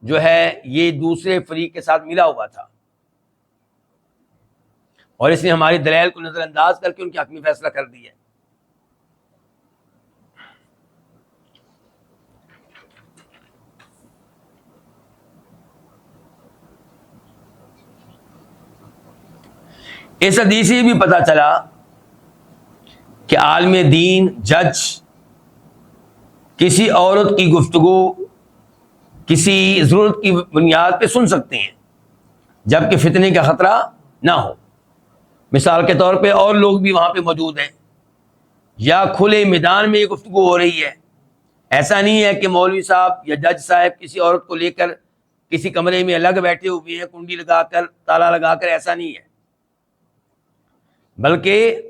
A: جو ہے یہ دوسرے فریق کے ساتھ ملا ہوا تھا اور اس نے ہماری دلائل کو نظر انداز کر کے ان کے حق میں فیصلہ کر دیا۔ اس حدیث سے بھی پتہ چلا کہ عالم دین، جج کسی عورت کی گفتگو کسی ضرورت کی بنیاد پہ سن سکتے ہیں جبکہ فتنے کا خطرہ نہ ہو۔ مثال کے طور پہ اور لوگ بھی وہاں پہ موجود ہیں یا کھلے میدان میں یہ گفتگو ہو رہی ہے۔ ایسا نہیں ہے کہ مولوی صاحب یا جج صاحب کسی عورت کو لے کر کسی کمرے میں الگ بیٹھے ہوئے ہیں، کنڈی لگا کر، تالا لگا کر، ایسا نہیں ہے، بلکہ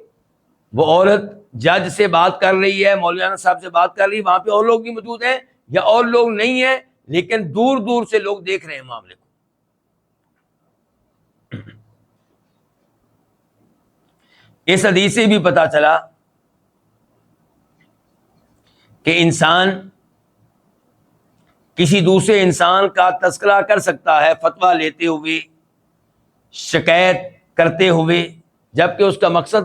A: وہ عورت جج سے بات کر رہی ہے، مولانا صاحب سے بات کر رہی ہے، وہاں پہ اور لوگ بھی موجود ہیں یا اور لوگ نہیں ہیں لیکن دور دور سے لوگ دیکھ رہے ہیں معاملے کو۔ اس حدیث سے بھی پتہ چلا کہ انسان کسی دوسرے انسان کا تذکرہ کر سکتا ہے فتویٰ لیتے ہوئے، شکایت کرتے ہوئے، جبکہ اس کا مقصد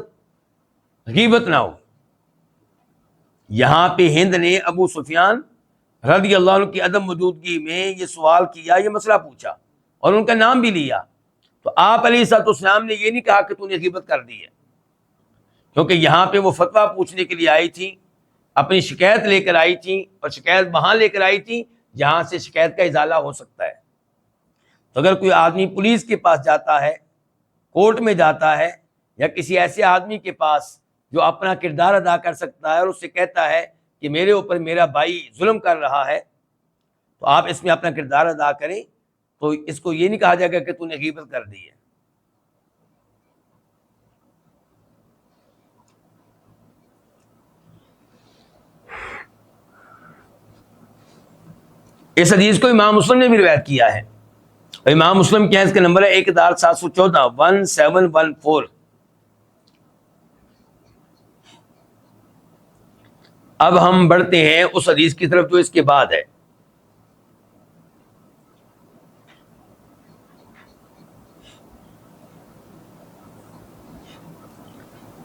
A: غیبت نہ ہو۔ یہاں پہ ہند نے ابو سفیان رضی اللہ عنہ کی عدم موجودگی میں یہ سوال کیا، یہ مسئلہ پوچھا اور ان کا نام بھی لیا، تو آپ علیہ الصلوۃ والسلام نے یہ نہیں کہا کہ تو نے غیبت کر دی ہے، کیونکہ یہاں پہ وہ فتویٰ پوچھنے کے لیے آئی تھی، اپنی شکایت لے کر آئی تھی اور شکایت وہاں لے کر آئی تھی جہاں سے شکایت کا ازالہ ہو سکتا ہے۔ تو اگر کوئی آدمی پولیس کے پاس جاتا ہے، کورٹ میں جاتا ہے یا کسی ایسے آدمی کے پاس جو اپنا کردار ادا کر سکتا ہے اور اس سے کہتا ہے کہ میرے اوپر میرا بھائی ظلم کر رہا ہے تو آپ اس میں اپنا کردار ادا کریں، تو اس کو یہ نہیں کہا جائے گا کہ تو نے غیبت کر دی ہے۔ اس حدیث کو امام مسلم نے بھی روایت کیا ہے، اور امام مسلم کیا ہے، اس کا نمبر ہے 1714 1714۔ اب ہم بڑھتے ہیں اس حدیث کی طرف جو اس کے بعد ہے۔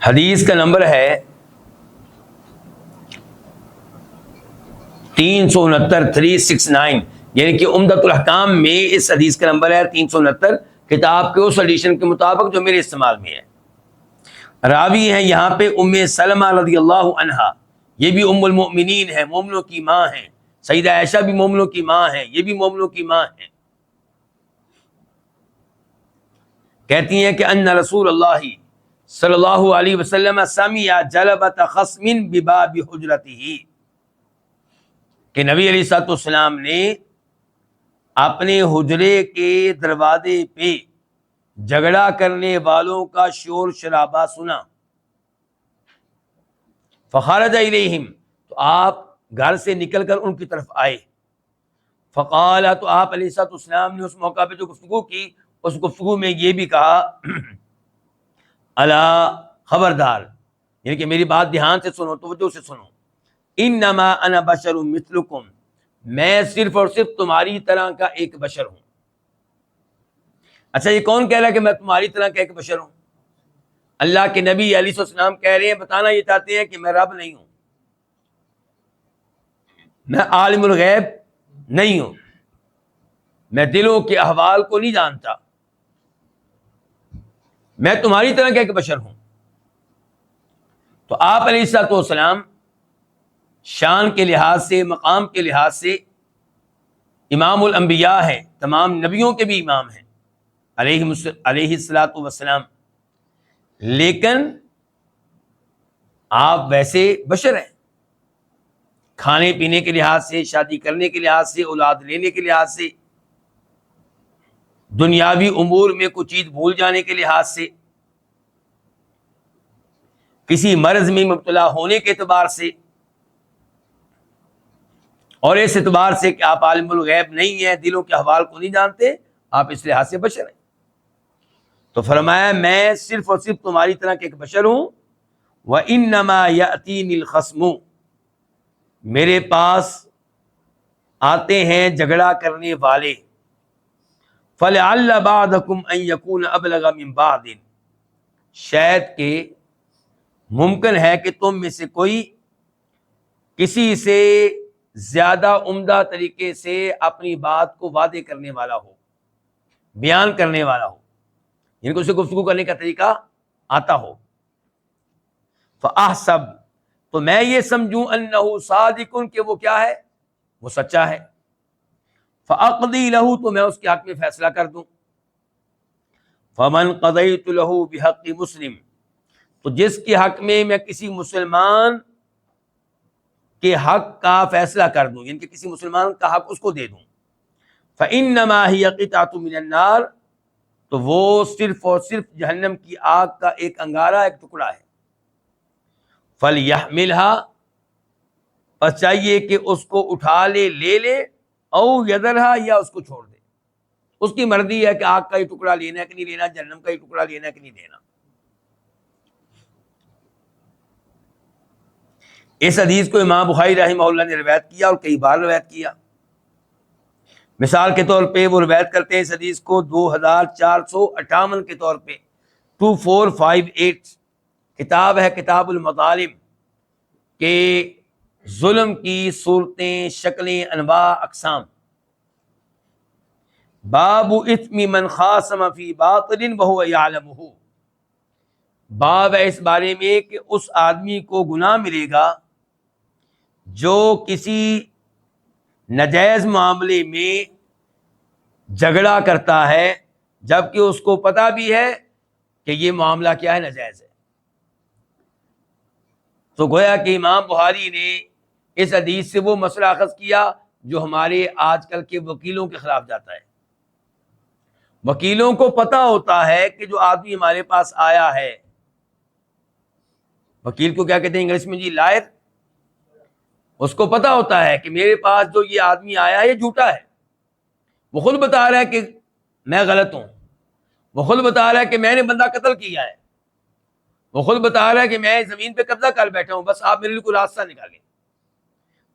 A: حدیث کا نمبر ہے 369 369، یعنی کہ عمدۃ الاحکام میں اس حدیث کا نمبر ہے 369 کتاب کے اس ایڈیشن کے مطابق جو میرے استعمال میں ہے۔ راوی ہیں یہاں پہ ام سلمہ رضی اللہ عنہا، یہ بھی ام المؤمنین ہے، مومنوں کی ماں ہیں۔ سیدہ عائشہ بھی مومنوں کی ماں ہیں، یہ بھی مومنوں کی ماں ہیں۔ کہتی ہیں کہ ان رسول اللہ صلی اللہ علیہ وسلم سمع جلبۃ خصم بباب حجرتہ، کہ نبی علیہ الصلوۃ والسلام نے اپنے حجرے کے دروازے پہ جھگڑا کرنے والوں کا شور شرابہ سنا۔ فخرج الیہم، تو آپ گھر سے نکل کر ان کی طرف آئے۔ فقال، تو آپ علیہ الصلوۃ والسلام نے اس موقع پہ جو گفتگو کی، اس گفتگو میں یہ بھی کہا، الا، خبردار، یعنی کہ میری بات دھیان سے سنو، توجہ سے سنو. انما انا بشر مثلکم، میں صرف اور صرف تمہاری طرح کا ایک بشر ہوں. اچھا یہ کون کہہ رہا ہے کہ میں تمہاری طرح کا ایک بشر ہوں؟ اللہ کے نبی علیہ السلام کہہ رہے ہیں، بتانا یہ چاہتے ہیں کہ میں رب نہیں ہوں، میں عالم الغیب نہیں ہوں، میں دلوں کے احوال کو نہیں جانتا، میں تمہاری طرح کا ایک بشر ہوں. تو آپ علیہ الصلوۃ والسلام شان کے لحاظ سے، مقام کے لحاظ سے امام الانبیاء ہیں، تمام نبیوں کے بھی امام ہیں علیہ الصلوۃ والسلام، لیکن آپ ویسے بشر ہیں. کھانے پینے کے لحاظ سے، شادی کرنے کے لحاظ سے، اولاد لینے کے لحاظ سے، دنیاوی امور میں کوئی چیز بھول جانے کے لحاظ سے، کسی مرض میں مبتلا ہونے کے اعتبار سے، اور اس اعتبار سے کہ آپ عالم الغیب نہیں ہیں، دلوں کے احوال کو نہیں جانتے، آپ اس لحاظ سے بشر ہیں. تو فرمایا میں صرف اور صرف تمہاری طرح کے ایک بشر ہوں. وَإِنَّمَا يَأْتِينِ الْخَصْمُ، میرے پاس آتے ہیں جھگڑا کرنے والے. فَلَعَلَّ بَعْضَكُمْ أَن يَكُونَ أَبْلَغَ مِن بَعْضٍ، شاید کہ ممکن ہے کہ تم میں سے کوئی کسی سے زیادہ عمدہ طریقے سے اپنی بات کو واضح کرنے والا ہو، بیان کرنے والا ہو، یعنی کہ اسے گفتگو کرنے کا طریقہ آتا ہو. فَأَحْسَبْ، تو میں یہ سمجھوں أَنَّهُ صَادِقٌ، کہ وہ کیا ہے، وہ سچا ہے. فَأَقْضِي لَهُ، تو میں اس کے حق میں فیصلہ کر دوں. فَمَنْ قَضَيْتُ لَهُ بِحَقِّ مُسْلِمٍ، تو جس کے حق میں میں کسی مسلمان کے حق کا فیصلہ کر دوں، یعنی کہ کسی مسلمان کا حق اس کو دے دوں. فَإِنَّمَا هِيَ قِطْعَةٌ مِّنَ النَّارِ، تو وہ صرف اور صرف جہنم کی آگ کا ایک انگارہ، ایک ٹکڑا ہے. فَلْيَحْمِلْهَا، پس چاہیے کہ اس کو اٹھا لے، لے لے، او يَذَرْهَا، یا اس کو چھوڑ دے. اس کی مرضی ہے کہ آگ کا ہی ٹکڑا لینا ہے کہ نہیں لینا، جہنم کا ہی ٹکڑا لینا ہے کہ نہیں لینا. اس حدیث کو امام بخاری رحمہ اللہ نے روایت کیا اور کئی بار روایت کیا. مثال کے طور پہ وہ روایت کرتے ہیں اس حدیث کو 2458 کے طور پہ، 2458. کتاب ہے کتاب المظالم، کہ ظلم کی صورتیں، شکلیں، انواع، اقسام. باب اثم من خاصم فی باطل وهو یعلمہ، باب ہے اس بارے میں کہ اس آدمی کو گناہ ملے گا جو کسی ناجائز معاملے میں جھگڑا کرتا ہے جبکہ اس کو پتہ بھی ہے کہ یہ معاملہ کیا ہے، ناجائز ہے. تو گویا کہ امام بخاری نے اس حدیث سے وہ مسئلہ اخذ کیا جو ہمارے آج کل کے وکیلوں کے خلاف جاتا ہے. وکیلوں کو پتہ ہوتا ہے کہ جو آدمی ہمارے پاس آیا ہے، وکیل کو کیا کہتے ہیں انگلش میں جی، لائر. اس کو پتہ ہوتا ہے کہ میرے پاس جو یہ آدمی آیا ہے یہ جھوٹا ہے. وہ خود بتا رہا ہے کہ میں غلط ہوں، وہ خود بتا رہا ہے کہ میں نے بندہ قتل کیا ہے، وہ خود بتا رہا ہے کہ میں زمین پہ قبضہ کر بیٹھا ہوں، بس آپ میرے لیے کوئی راستہ نکالیں.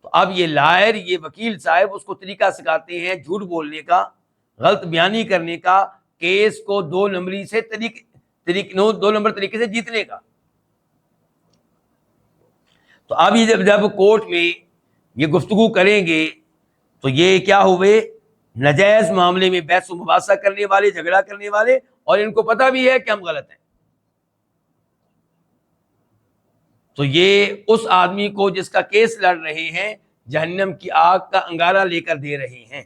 A: تو اب یہ لائر، یہ وکیل صاحب اس کو طریقہ سکھاتے ہیں جھوٹ بولنے کا، غلط بیانی کرنے کا، کیس کو دو نمبر طریقے سے جیتنے کا. تو اب یہ جب کورٹ میں یہ گفتگو کریں گے تو یہ کیا ہوئے، ناجائز معاملے میں بحث و مباحثہ کرنے والے، جھگڑا کرنے والے، اور ان کو پتہ بھی ہے کہ ہم غلط ہیں. تو یہ اس آدمی کو جس کا کیس لڑ رہے ہیں جہنم کی آگ کا انگارہ لے کر دے رہے ہیں.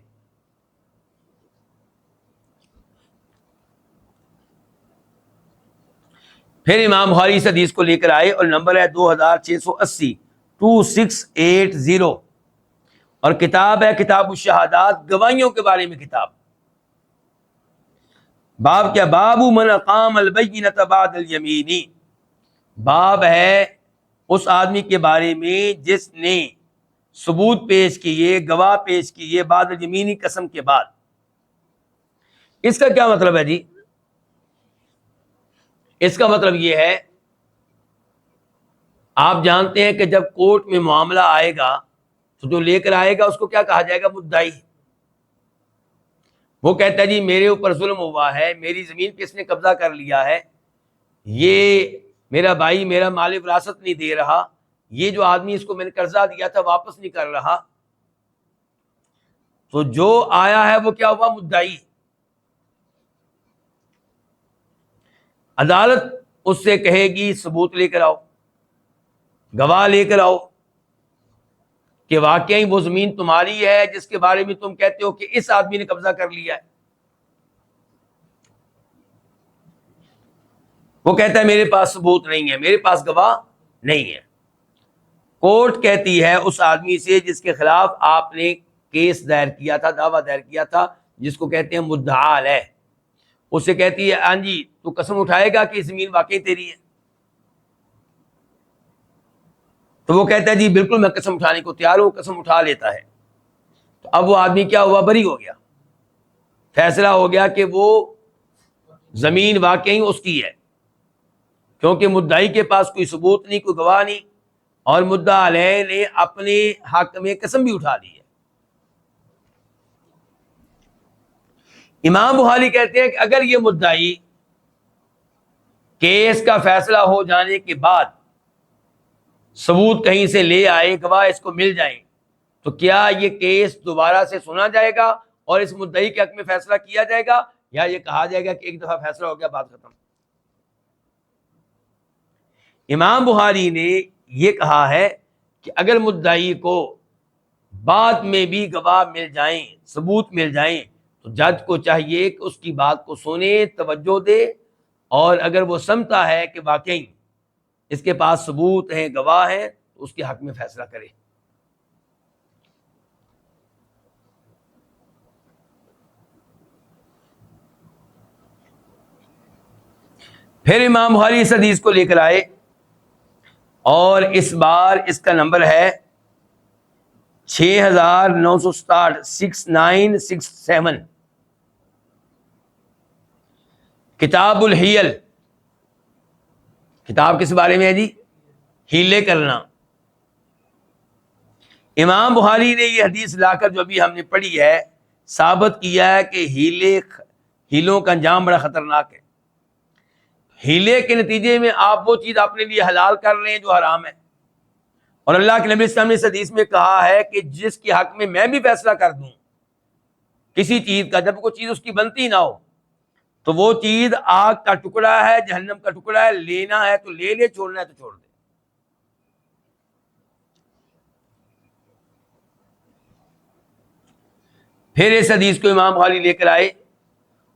A: پھر امام بخاری اس حدیث کو لے کر آئے اور نمبر ہے 2680، 2680، اور کتاب ہے کتاب الشہادات، گواہیوں کے بارے میں کتاب. باب کیا، باب من اقام البینۃ بعد الیمین، باب ہے اس آدمی کے بارے میں جس نے ثبوت پیش کیے، گواہ پیش کیے بعد الیمینی، قسم کے بعد. اس کا کیا مطلب ہے جی؟ اس کا مطلب یہ ہے آپ جانتے ہیں کہ جب کورٹ میں معاملہ آئے گا تو جو لے کر آئے گا اس کو کیا کہا جائے گا؟ مدعی۔ وہ کہتا ہے جی میرے اوپر ظلم ہوا ہے، میری زمین پہ اس نے قبضہ کر لیا ہے، یہ میرا بھائی میرا مال وراثت نہیں دے رہا، یہ جو آدمی اس کو میں نے قرضہ دیا تھا واپس نہیں کر رہا، تو جو آیا ہے وہ کیا ہوا؟ مدعی۔ عدالت اس سے کہے گی ثبوت لے کر آؤ، گواہ لے کر آؤ کہ واقعی وہ زمین تمہاری ہے جس کے بارے میں تم کہتے ہو کہ اس آدمی نے قبضہ کر لیا ہے۔ وہ کہتا ہے میرے پاس ثبوت نہیں ہے، میرے پاس گواہ نہیں ہے۔ کورٹ کہتی ہے اس آدمی سے جس کے خلاف آپ نے کیس دائر کیا تھا، دعویٰ دائر کیا تھا، جس کو کہتے ہیں مدعا علیہ، اس سے کہتی ہے ہاں جی تو قسم اٹھائے گا کہ زمین واقعی تیری ہے؟ تو وہ کہتا ہے جی بالکل میں قسم اٹھانے کو تیار ہوں، قسم اٹھا لیتا ہے۔ تو اب وہ آدمی کیا ہوا؟ بری ہو گیا، فیصلہ ہو گیا کہ وہ زمین واقعی اس کی ہے، کیونکہ مدعی کے پاس کوئی ثبوت نہیں، کوئی گواہ نہیں، اور مدعا علیہ نے اپنے حق میں قسم بھی اٹھا دی ہے۔ امام بخاری کہتے ہیں کہ اگر یہ مدعی کیس کا فیصلہ ہو جانے کے بعد ثبوت کہیں سے لے آئے، گواہ اس کو مل جائیں، تو کیا یہ کیس دوبارہ سے سنا جائے گا اور اس مدعی کے حق میں فیصلہ کیا جائے گا، یا یہ کہا جائے گا کہ ایک دفعہ فیصلہ ہو گیا بات ختم؟ امام بخاری نے یہ کہا ہے کہ اگر مدعی کو بعد میں بھی گواہ مل جائیں، ثبوت مل جائیں، تو جج کو چاہیے کہ اس کی بات کو سنے، توجہ دے، اور اگر وہ سمجھتا ہے کہ واقعی اس کے پاس ثبوت ہیں، گواہ ہیں، تو اس کے حق میں فیصلہ کرے۔ پھر امام بخاری اس حدیث کو لے کر آئے، اور اس بار اس کا نمبر ہے 6967، 6967، کتاب الحیل۔ کتاب کس بارے میں ہے جی؟ ہیلے کرنا۔ امام بخاری نے یہ حدیث لا کر جو ابھی ہم نے پڑھی ہے ثابت کیا ہے کہ ہیلوں کا انجام بڑا خطرناک ہے۔ ہیلے کے نتیجے میں آپ وہ چیز اپنے لیے حلال کر رہے ہیں جو حرام ہے، اور اللہ کے نبی صلی اللہ علیہ وسلم نے اس حدیث میں کہا ہے کہ جس کے حق میں بھی فیصلہ کر دوں کسی چیز کا، جب کوئی چیز اس کی بنتی نہ ہو، تو وہ چیز آگ کا ٹکڑا ہے، جہنم کا ٹکڑا ہے، لینا ہے تو لے لے، چھوڑنا ہے تو چھوڑ دے۔ پھر اس حدیث کو امام بخاری لے کر آئے،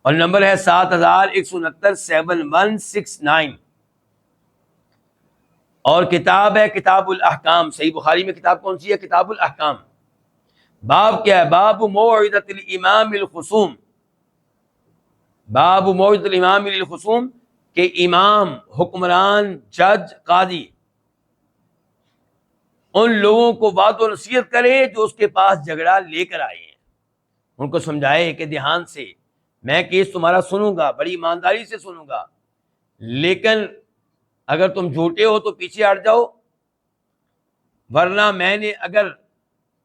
A: اور نمبر ہے 7169، 7169، اور کتاب ہے کتاب الاحکام۔ صحیح بخاری میں کتاب کون سی ہے؟ کتاب الاحکام۔ باب کیا ہے؟ باب موعظۃ الامام الخصوم، باب موعظۃ الامام للخصوم، کہ امام، حکمران، جج، قاضی ان لوگوں کو وعظ و نصیحت کرے جو اس کے پاس جھگڑا لے کر آئے ہیں، ان کو سمجھائے کہ دھیان سے میں کیس تمہارا سنوں گا، بڑی ایمانداری سے سنوں گا، لیکن اگر تم جھوٹے ہو تو پیچھے ہٹ جاؤ، ورنہ میں نے اگر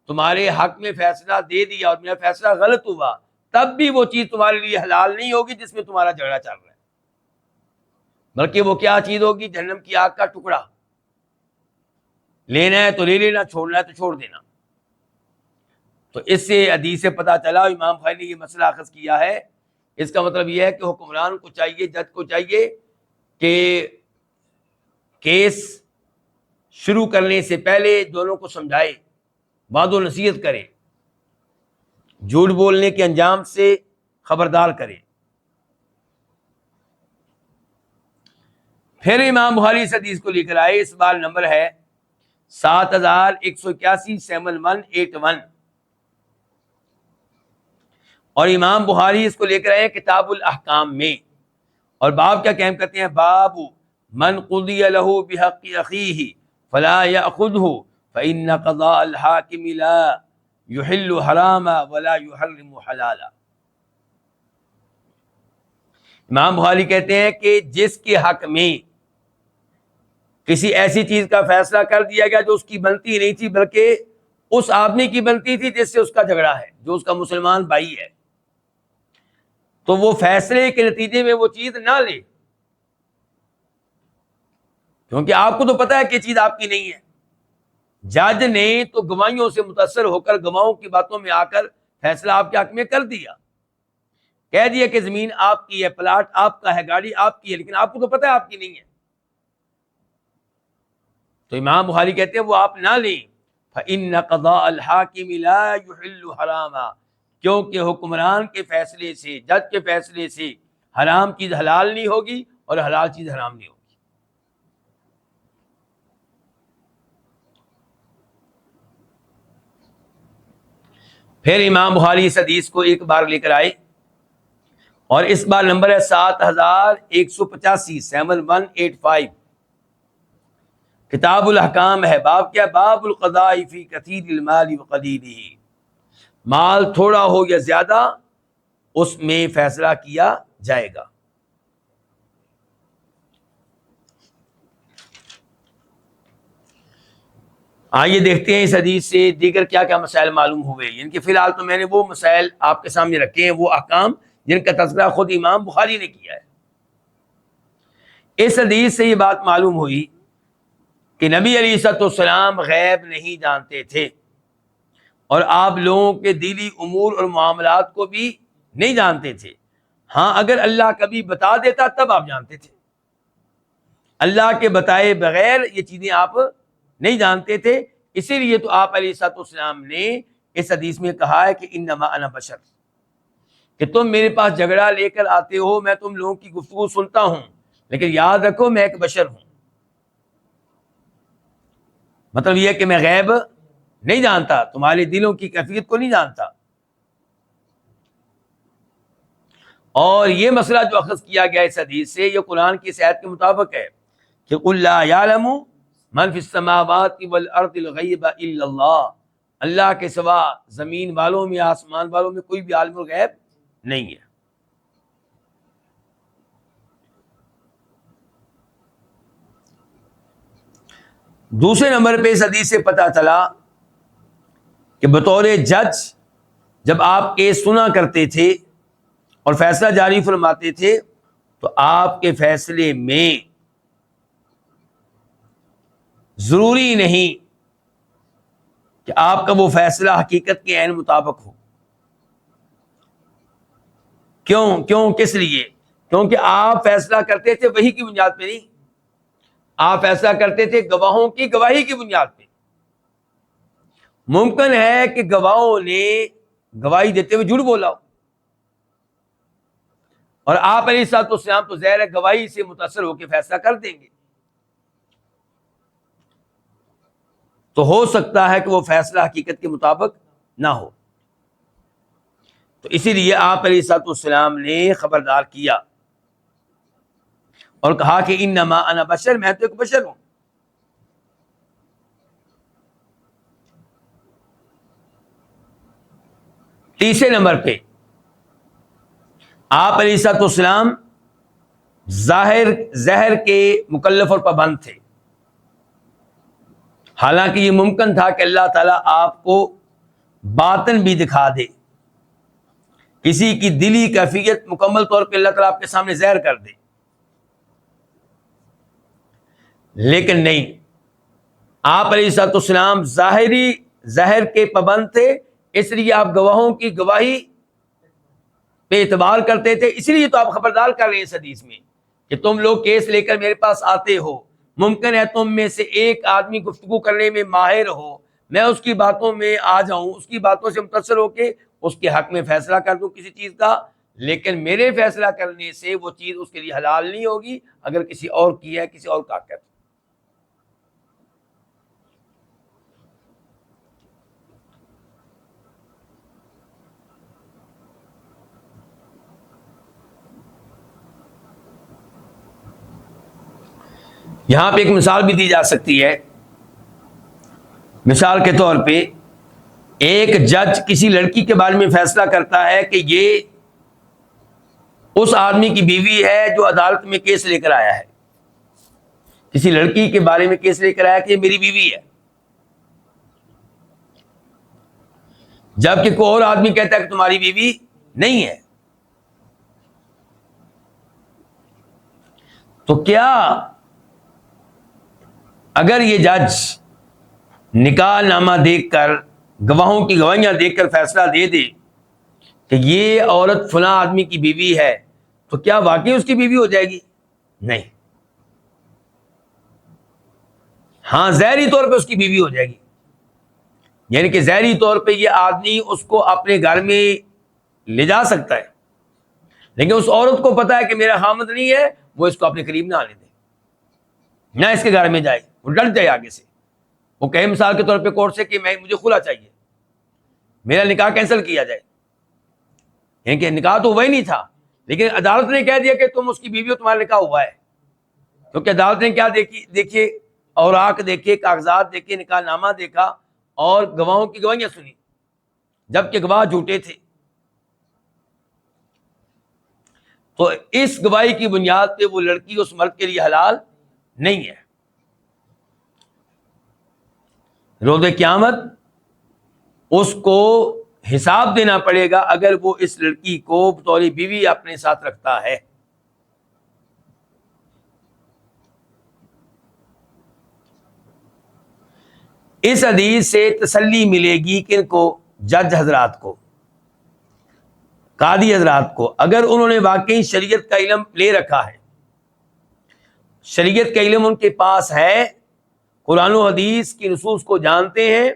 A: تمہارے حق میں فیصلہ دے دیا اور میرا فیصلہ غلط ہوا، تب بھی وہ چیز تمہارے لیے حلال نہیں ہوگی جس میں تمہارا جھگڑا چل رہا ہے، بلکہ وہ کیا چیز ہوگی؟ جہنم کی آگ کا ٹکڑا۔ لینا ہے تو لے لینا، چھوڑنا ہے تو چھوڑ دینا۔ تو اس سے حدیث سے پتہ چلا، امام بخاری نے یہ مسئلہ اخذ کیا ہے، اس کا مطلب یہ ہے کہ حکمران کو چاہیے، جج کو چاہیے کہ کیس شروع کرنے سے پہلے دونوں کو سمجھائے، وعظ و نصیحت کرے، جھوٹ بولنے کے انجام سے خبردار کرے۔ پھر امام بخاری اس حدیث کو لے کر آئے، اس بار نمبر ہے 7181، 7181، اور امام بخاری اس کو لے کر آئے کتاب الاحکام میں، اور باب کیا قائم کرتے ہیں؟ باب من قضی لہ بحق اخیہ فلا یأخذہ فإن قضاء الحاکم لا یحل حراما ولا یحرم حلالا۔ امام بخاری کہتے ہیں کہ جس کے حق میں کسی ایسی چیز کا فیصلہ کر دیا گیا جو اس کی بنتی نہیں تھی بلکہ اس آدمی کی بنتی تھی جس سے اس کا جھگڑا ہے، جو اس کا مسلمان بھائی ہے، تو وہ فیصلے کے نتیجے میں وہ چیز نہ لے، کیونکہ آپ کو تو پتا ہے کہ یہ چیز آپ کی نہیں ہے۔ جج نے تو گواہیوں سے متاثر ہو کر گواہوں کی باتوں میں آ کر فیصلہ آپ کے حق میں کر دیا، کہہ دیا کہ زمین آپ کی ہے، پلاٹ آپ کا ہے، گاڑی آپ کی ہے، لیکن آپ کو تو پتا ہے آپ کی نہیں ہے۔ تو امام بخاری کہتے ہیں وہ آپ نہ لیں، فَإِنَّ قَضَاءَ الْحَاكِمِ لَا يُحِلُّ حَرَامًا، کیونکہ حکمران کے فیصلے سے، جج کے فیصلے سے حرام چیز حلال نہیں ہوگی اور حلال چیز حرام نہیں ہوگی۔ پھر امام بخاری اس حدیث کو ایک بار لے کر آئے، اور اس بار نمبر ہے 7185، 7185، کتاب الاحکام ہے، باب کیا؟ باب القضاء فی کثیر المال وقلیلہ، مال تھوڑا ہو یا زیادہ اس میں فیصلہ کیا جائے گا۔ آئیے دیکھتے ہیں اس حدیث سے دیگر کیا کیا مسائل معلوم ہوئے، یعنی کہ فی الحال تو میں نے وہ مسائل آپ کے سامنے رکھے ہیں، وہ احکام جن کا تذکرہ خود امام بخاری نے کیا ہے۔ اس حدیث سے یہ بات معلوم ہوئی کہ نبی علیہ الصلوۃ والسلام غیب نہیں جانتے تھے، اور آپ لوگوں کے دلی امور اور معاملات کو بھی نہیں جانتے تھے۔ ہاں اگر اللہ کبھی بتا دیتا تب آپ جانتے تھے، اللہ کے بتائے بغیر یہ چیزیں آپ نہیں جانتے تھے۔ اسی لیے تو آپ علیہ الصلوۃ والسلام نے اس حدیث میں کہا ہے کہ انما انا بشر، کہ تم میرے پاس جھگڑا لے کر آتے ہو، میں تم لوگوں کی گفتگو سنتا ہوں، لیکن یاد رکھو میں ایک بشر ہوں۔ مطلب یہ ہے کہ میں غیب نہیں جانتا، تمہارے دلوں کی کیفیت کو نہیں جانتا۔ اور یہ مسئلہ جو اخذ کیا گیا اس حدیث سے، یہ قرآن کی اس آیت کے مطابق ہے کہ قُل لَا يَعْلَمُ مَن فِي السَّمَاوَاتِ وَالْأَرْضِ الْغَيْبَ إِلَّا اللَّهُ، اللہ کے سوا زمین والوں میں، آسمان والوں میں کوئی بھی عالم الغیب نہیں ہے۔ دوسرے نمبر پہ اس حدیث سے پتہ چلا کہ بطور جج جب آپ کیس سنا کرتے تھے اور فیصلہ جاری فرماتے تھے تو آپ کے فیصلے میں ضروری نہیں کہ آپ کا وہ فیصلہ حقیقت کے عین مطابق ہو۔ کیوں کس لیے؟ کیونکہ آپ فیصلہ کرتے تھے وحی کی بنیاد پہ نہیں، آپ فیصلہ کرتے تھے گواہوں کی گواہی کی بنیاد پہ۔ ممکن ہے کہ گواہوں نے گواہی دیتے ہوئے جھوٹ بولا ہو، اور آپ علیہ الصلوۃ والسلام تو ظاہر ہے گواہی سے متاثر ہو کے فیصلہ کر دیں گے، تو ہو سکتا ہے کہ وہ فیصلہ حقیقت کے مطابق نہ ہو۔ تو اسی لیے آپ علیہ الصلوۃ والسلام نے خبردار کیا اور کہا کہ انما انا بشر، میں تو ایک بشر ہوں۔ تیسرے نمبر پہ آپ علیہ الصلوۃ والسلام زہر کے مکلف اور پابند تھے، حالانکہ یہ ممکن تھا کہ اللہ تعالیٰ آپ کو باطن بھی دکھا دے، کسی کی دلی کیفیت مکمل طور پہ اللہ تعالیٰ آپ کے سامنے ظاہر کر دے، لیکن نہیں، آپ علیہ الصلوۃ والسلام ظاہر کے پابند تھے، اس لیے آپ گواہوں کی گواہی پہ اعتبار کرتے تھے۔ اسی لیے تو آپ خبردار کر رہے ہیں اس حدیث میں کہ تم لوگ کیس لے کر میرے پاس آتے ہو، ممکن ہے تم میں سے ایک آدمی گفتگو کرنے میں ماہر ہو، میں اس کی باتوں میں آ جاؤں، اس کی باتوں سے متاثر ہو کے اس کے حق میں فیصلہ کر دوں کسی چیز کا، لیکن میرے فیصلہ کرنے سے وہ چیز اس کے لیے حلال نہیں ہوگی اگر کسی اور کی ہے، کسی اور کا حق ہے۔ یہاں پہ ایک مثال بھی دی جا سکتی ہے۔ مثال کے طور پہ ایک جج کسی لڑکی کے بارے میں فیصلہ کرتا ہے کہ یہ اس آدمی کی بیوی ہے جو عدالت میں کیس لے کر آیا ہے، کسی لڑکی کے بارے میں کیس لے کر آیا کہ یہ میری بیوی ہے، جبکہ کوئی اور آدمی کہتا ہے کہ تمہاری بیوی نہیں ہے، تو کیا اگر یہ جج نکاح نامہ دیکھ کر، گواہوں کی گواہیاں دیکھ کر فیصلہ دے دے کہ یہ عورت فلاں آدمی کی بیوی ہے، تو کیا واقعی اس کی بیوی ہو جائے گی؟ نہیں، ہاں ظاہری طور پہ اس کی بیوی ہو جائے گی، یعنی کہ ظاہری طور پہ یہ آدمی اس کو اپنے گھر میں لے جا سکتا ہے، لیکن اس عورت کو پتا ہے کہ میرا خامد نہیں ہے، وہ اس کو اپنے قریب نہ آنے دے، نہ اس کے گھر میں جائے، وہ ڈر جائے آگے سے، وہ کہے مثال کے طور پہ کورٹ سے کہ مجھے خلا چاہیے، میرا نکاح کینسل کیا جائے، یعنی کہ نکاح تو وہی نہیں تھا، لیکن عدالت نے کہہ دیا کہ تم اس کی بیوی ہو، تمہارا نکاح ہوا ہے، کیونکہ عدالت نے کیا دیکھیے اوراق دیکھے، کاغذات دیکھے، نکاح نامہ دیکھا اور گواہوں کی گواہیاں سنی، جبکہ گواہ جھوٹے تھے، تو اس گواہی کی بنیاد پہ وہ لڑکی اس مرد کے لیے حلال نہیں ہے۔ روز قیامت اس کو حساب دینا پڑے گا اگر وہ اس لڑکی کو بطور بیوی اپنے ساتھ رکھتا ہے۔ اس حدیث سے تسلی ملے گی کن کو؟ جج حضرات کو، قاضی حضرات کو، اگر انہوں نے واقعی شریعت کا علم لے رکھا ہے، شریعت کا علم ان کے پاس ہے، قرآن و حدیث کی نصوص کو جانتے ہیں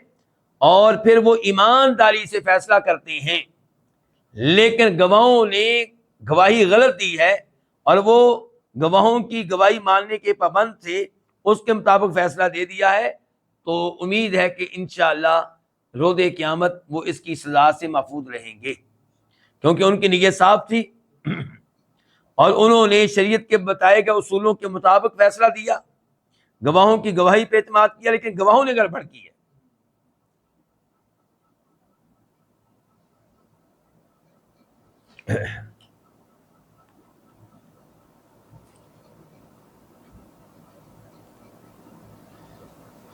A: اور پھر وہ ایمانداری سے فیصلہ کرتے ہیں، لیکن گواہوں نے گواہی غلط دی ہے اور وہ گواہوں کی گواہی ماننے کے پابند تھے، اس کے مطابق فیصلہ دے دیا ہے، تو امید ہے کہ انشاءاللہ روز قیامت وہ اس کی سزا سے محفوظ رہیں گے، کیونکہ ان کی نیت صاف تھی اور انہوں نے شریعت کے بتائے گئے اصولوں کے مطابق فیصلہ دیا، گواہوں کی گواہی پہ اعتماد کیا، لیکن گواہوں نے گڑبڑ کی ہے۔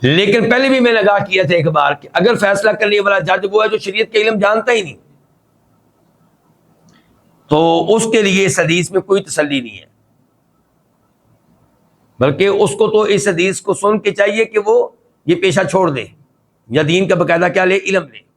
A: لیکن پہلے بھی میں نے آگاہ کیا تھا ایک بار کہ اگر فیصلہ کرنے والا جج وہ ہے جو شریعت کا علم جانتا ہی نہیں، تو اس کے لیے اس حدیث میں کوئی تسلی نہیں ہے، بلکہ اس کو تو اس حدیث کو سن کے چاہیے کہ وہ یہ پیشہ چھوڑ دے یا دین کا باقاعدہ کیا لے، علم لے۔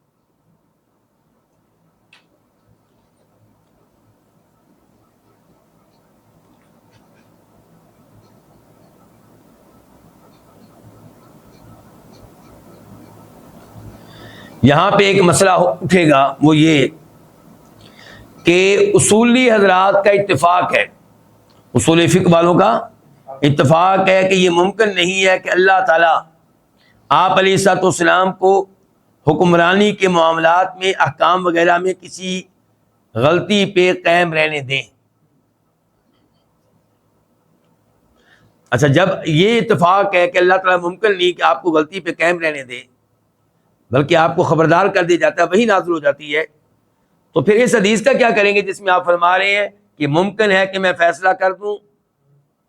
A: یہاں پہ ایک مسئلہ اٹھے گا، وہ یہ کہ اصولی حضرات کا اتفاق ہے، اصول فقہ والوں کا اتفاق ہے کہ یہ ممکن نہیں ہے کہ اللہ تعالیٰ آپ علیہ الصلوۃ والسلام کو حکمرانی کے معاملات میں، احکام وغیرہ میں کسی غلطی پہ قائم رہنے دیں۔ اچھا، جب یہ اتفاق ہے کہ اللہ تعالیٰ ممکن نہیں کہ آپ کو غلطی پہ قائم رہنے دے بلکہ آپ کو خبردار کر دیا جاتا ہے، وہی نازل ہو جاتی ہے، تو پھر اس حدیث کا کیا کریں گے جس میں آپ فرما رہے ہیں کہ ممکن ہے کہ میں فیصلہ کر دوں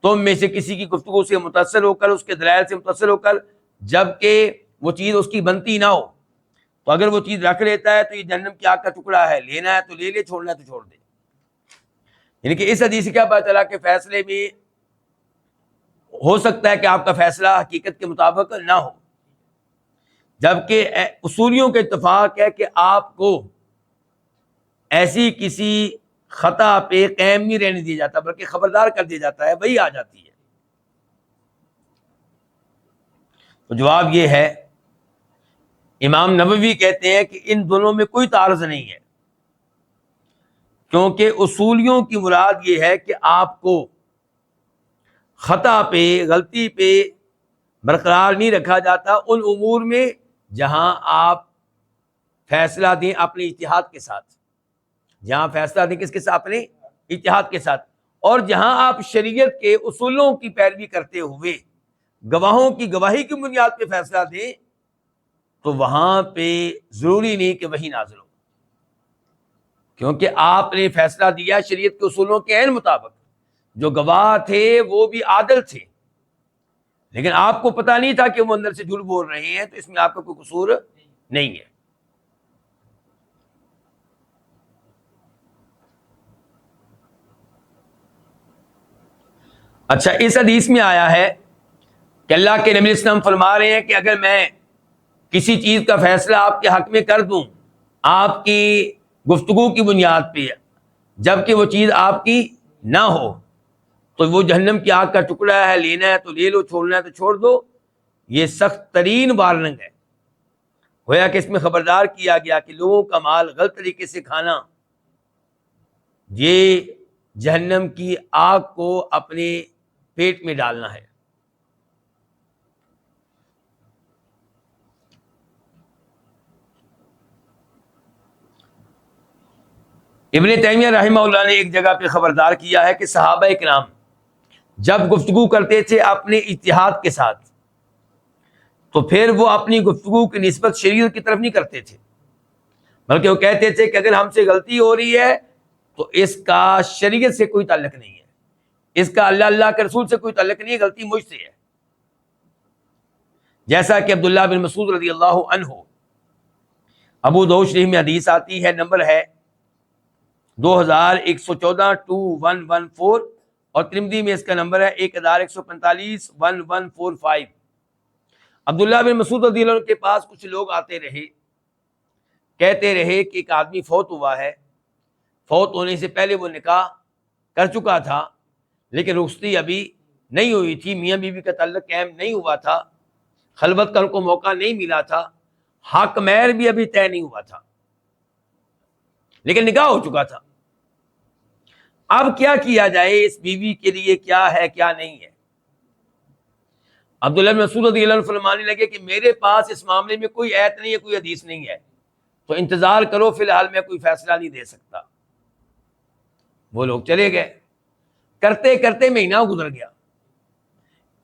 A: تم میں سے کسی کی گفتگو سے متصل ہو کر، اس کے دلائل سے متصل ہو کر، جبکہ وہ چیز اس کی بنتی نہ ہو، تو اگر وہ چیز رکھ لیتا ہے تو یہ جہنم کی آگ کا ٹکڑا ہے، لینا ہے تو لے لے، چھوڑنا ہے تو چھوڑ دے۔ یعنی کہ اس حدیث سے کیا پتہ چلا کہ فیصلے میں ہو سکتا ہے کہ آپ کا فیصلہ حقیقت کے مطابق نہ ہو، جبکہ اصولیوں کا اتفاق ہے کہ آپ کو ایسی کسی خطا پہ قائم نہیں رہنے دیا جاتا بلکہ خبردار کر دیا جاتا ہے، وہی آ جاتی ہے۔ تو جواب یہ ہے، امام نووی کہتے ہیں کہ ان دونوں میں کوئی تعارض نہیں ہے، کیونکہ اصولیوں کی مراد یہ ہے کہ آپ کو خطا پہ، غلطی پہ برقرار نہیں رکھا جاتا ان امور میں جہاں آپ فیصلہ دیں اپنے اجتہاد کے ساتھ، جہاں فیصلہ دیں کس کے ساتھ؟ اپنے اجتہاد کے ساتھ، اور جہاں آپ شریعت کے اصولوں کی پیروی کرتے ہوئے گواہوں کی گواہی کی بنیاد پہ فیصلہ دیں، تو وہاں پہ ضروری نہیں کہ وہی نازل ہو، کیونکہ آپ نے فیصلہ دیا شریعت کے اصولوں کے عین مطابق، جو گواہ تھے وہ بھی عادل تھے، لیکن آپ کو پتہ نہیں تھا کہ وہ اندر سے جھوٹ بول رہے ہیں، تو اس میں آپ کا کوئی قصور نہیں ہے۔ اچھا، اس حدیث میں آیا ہے کہ اللہ کے نبی علیہ السلام فرما رہے ہیں کہ اگر میں کسی چیز کا فیصلہ آپ کے حق میں کر دوں آپ کی گفتگو کی بنیاد پہ، جبکہ وہ چیز آپ کی نہ ہو، تو وہ جہنم کی آگ کا ٹکڑا ہے، لینا ہے تو لے لو، چھوڑنا ہے تو چھوڑ دو۔ یہ سخت ترین وارننگ ہے۔ گویا کہ اس میں خبردار کیا گیا کہ لوگوں کا مال غلط طریقے سے کھانا یہ جہنم کی آگ کو اپنے پیٹ میں ڈالنا ہے۔ ابن تیمیہ رحمہ اللہ نے ایک جگہ پہ خبردار کیا ہے کہ صحابہ کرام جب گفتگو کرتے تھے اپنے اجتہاد کے ساتھ، تو پھر وہ اپنی گفتگو کی نسبت شریعت کی طرف نہیں کرتے تھے، بلکہ وہ کہتے تھے کہ اگر ہم سے غلطی ہو رہی ہے تو اس کا شریعت سے کوئی تعلق نہیں ہے، اس کا اللہ کے رسول سے کوئی تعلق نہیں ہے، غلطی مجھ سے ہے۔ جیسا کہ عبداللہ بن مسعود رضی اللہ عنہ، ابو داؤد شریف میں حدیث آتی ہے، نمبر ہے 2114 اور ترمذی میں اس کا نمبر ہے 1145 1145۔ عبداللہ بن مسعود رضی اللہ عنہ کے پاس کچھ لوگ آتے رہے، کہتے رہے کہ ایک آدمی فوت ہوا ہے، فوت ہونے سے پہلے وہ نکاح کر چکا تھا لیکن رخصتی ابھی نہیں ہوئی تھی، میاں بیوی کا تعلق قائم نہیں ہوا تھا، خلوت کا ان کو موقع نہیں ملا تھا، حق مہر بھی ابھی طے نہیں ہوا تھا، لیکن نکاح ہو چکا تھا۔ اب کیا کیا جائے، اس بیوی کے لیے کیا ہے کیا نہیں ہے؟ عبداللہ بن مسعود رضی اللہ عنہ فرمانے لگے کہ میرے پاس اس معاملے میں کوئی آیت نہیں ہے، کوئی حدیث نہیں ہے، تو انتظار کرو، فی الحال میں کوئی فیصلہ نہیں دے سکتا۔ وہ لوگ چلے گئے، کرتے کرتے مہینہ گزر گیا۔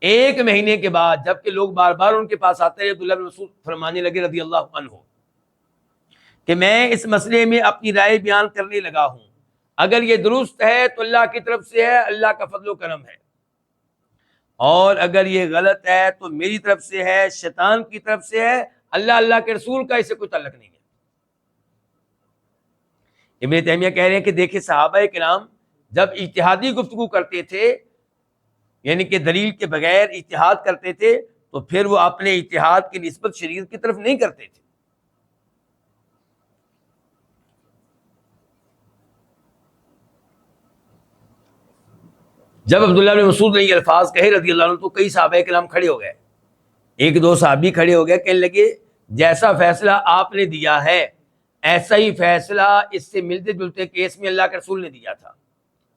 A: ایک مہینے کے بعد جبکہ لوگ بار بار ان کے پاس آتے رہے، عبداللہ بن مسعود فرمانے لگے رضی اللہ عنہ کہ میں اس مسئلے میں اپنی رائے بیان کرنے لگا ہوں، اگر یہ درست ہے تو اللہ کی طرف سے ہے، اللہ کا فضل و کرم ہے، اور اگر یہ غلط ہے تو میری طرف سے ہے، شیطان کی طرف سے ہے، اللہ کے رسول کا اس سے کوئی تعلق نہیں ہے۔ ابن تیمیہ کہہ رہے ہیں کہ دیکھیں صحابہ کرام جب اجتہادی گفتگو کرتے تھے، یعنی کہ دلیل کے بغیر اجتہاد کرتے تھے، تو پھر وہ اپنے اجتہاد کی نسبت شریعت کی طرف نہیں کرتے تھے۔ جب عبداللہ بن مسعود نے یہ الفاظ کہے رضی اللہ عنہ تو کئی صحابہ کرام کھڑے ہو گئے، ایک دو صحابی کھڑے ہو گئے، کہنے لگے جیسا فیصلہ آپ نے دیا ہے ایسا ہی فیصلہ اس سے ملتے جلتے کیس میں اللہ کے رسول نے دیا تھا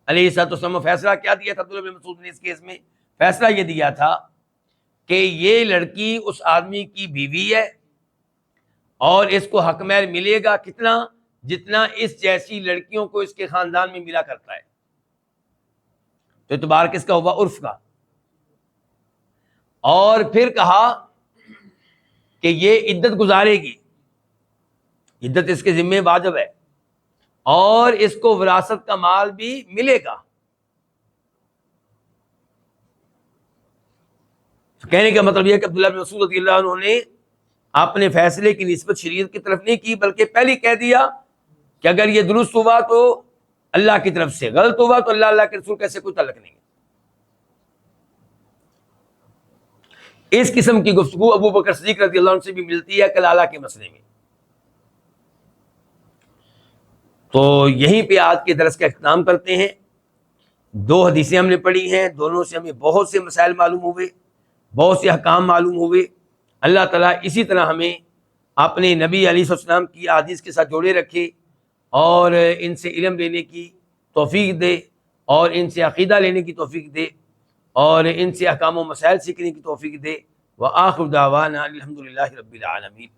A: علیہ الصلوۃ والسلام۔ فیصلہ کیا دیا تھا عبداللہ بن مسعود نے اس کیس میں؟ فیصلہ یہ دیا تھا کہ یہ لڑکی اس آدمی کی بیوی ہے اور اس کو حق مہر ملے گا کتنا؟ جتنا اس جیسی لڑکیوں کو اس کے خاندان میں ملا کرتا ہے۔ تو اعتبار کس کا ہوا؟ عرف کا۔ اور پھر کہا کہ یہ عدت گزارے گی، عدت اس کے ذمہ واجب ہے، اور اس کو وراثت کا مال بھی ملے گا۔ کہنے کا مطلب یہ کہ عبداللہ بن مسعود رضی اللہ عنہ نے اپنے فیصلے کی نسبت شریعت کی طرف نہیں کی، بلکہ پہلے کہہ دیا کہ اگر یہ درست ہوا تو اللہ کی طرف سے، غلط ہوا تو اللہ کے رسول کا سے کوئی تعلق نہیں ہے۔ اس قسم کی گفتگو ابو بکر صدیق رضی اللہ عنہ سے بھی ملتی ہے کلالہ کے مسئلے میں۔ تو یہیں پہ آج کے درس کا اختتام کرتے ہیں۔ دو حدیثیں ہم نے پڑھی ہیں، دونوں سے ہمیں بہت سے مسائل معلوم ہوئے، بہت سے احکام معلوم ہوئے۔ اللہ تعالیٰ اسی طرح ہمیں اپنے نبی علیہ السلام کی احادیث کے ساتھ جوڑے رکھے اور ان سے علم لینے کی توفیق دے، اور ان سے عقیدہ لینے کی توفیق دے، اور ان سے احکام و مسائل سیکھنے کی توفیق دے۔ وآخر دعوانا الحمد للہ رب العالمین۔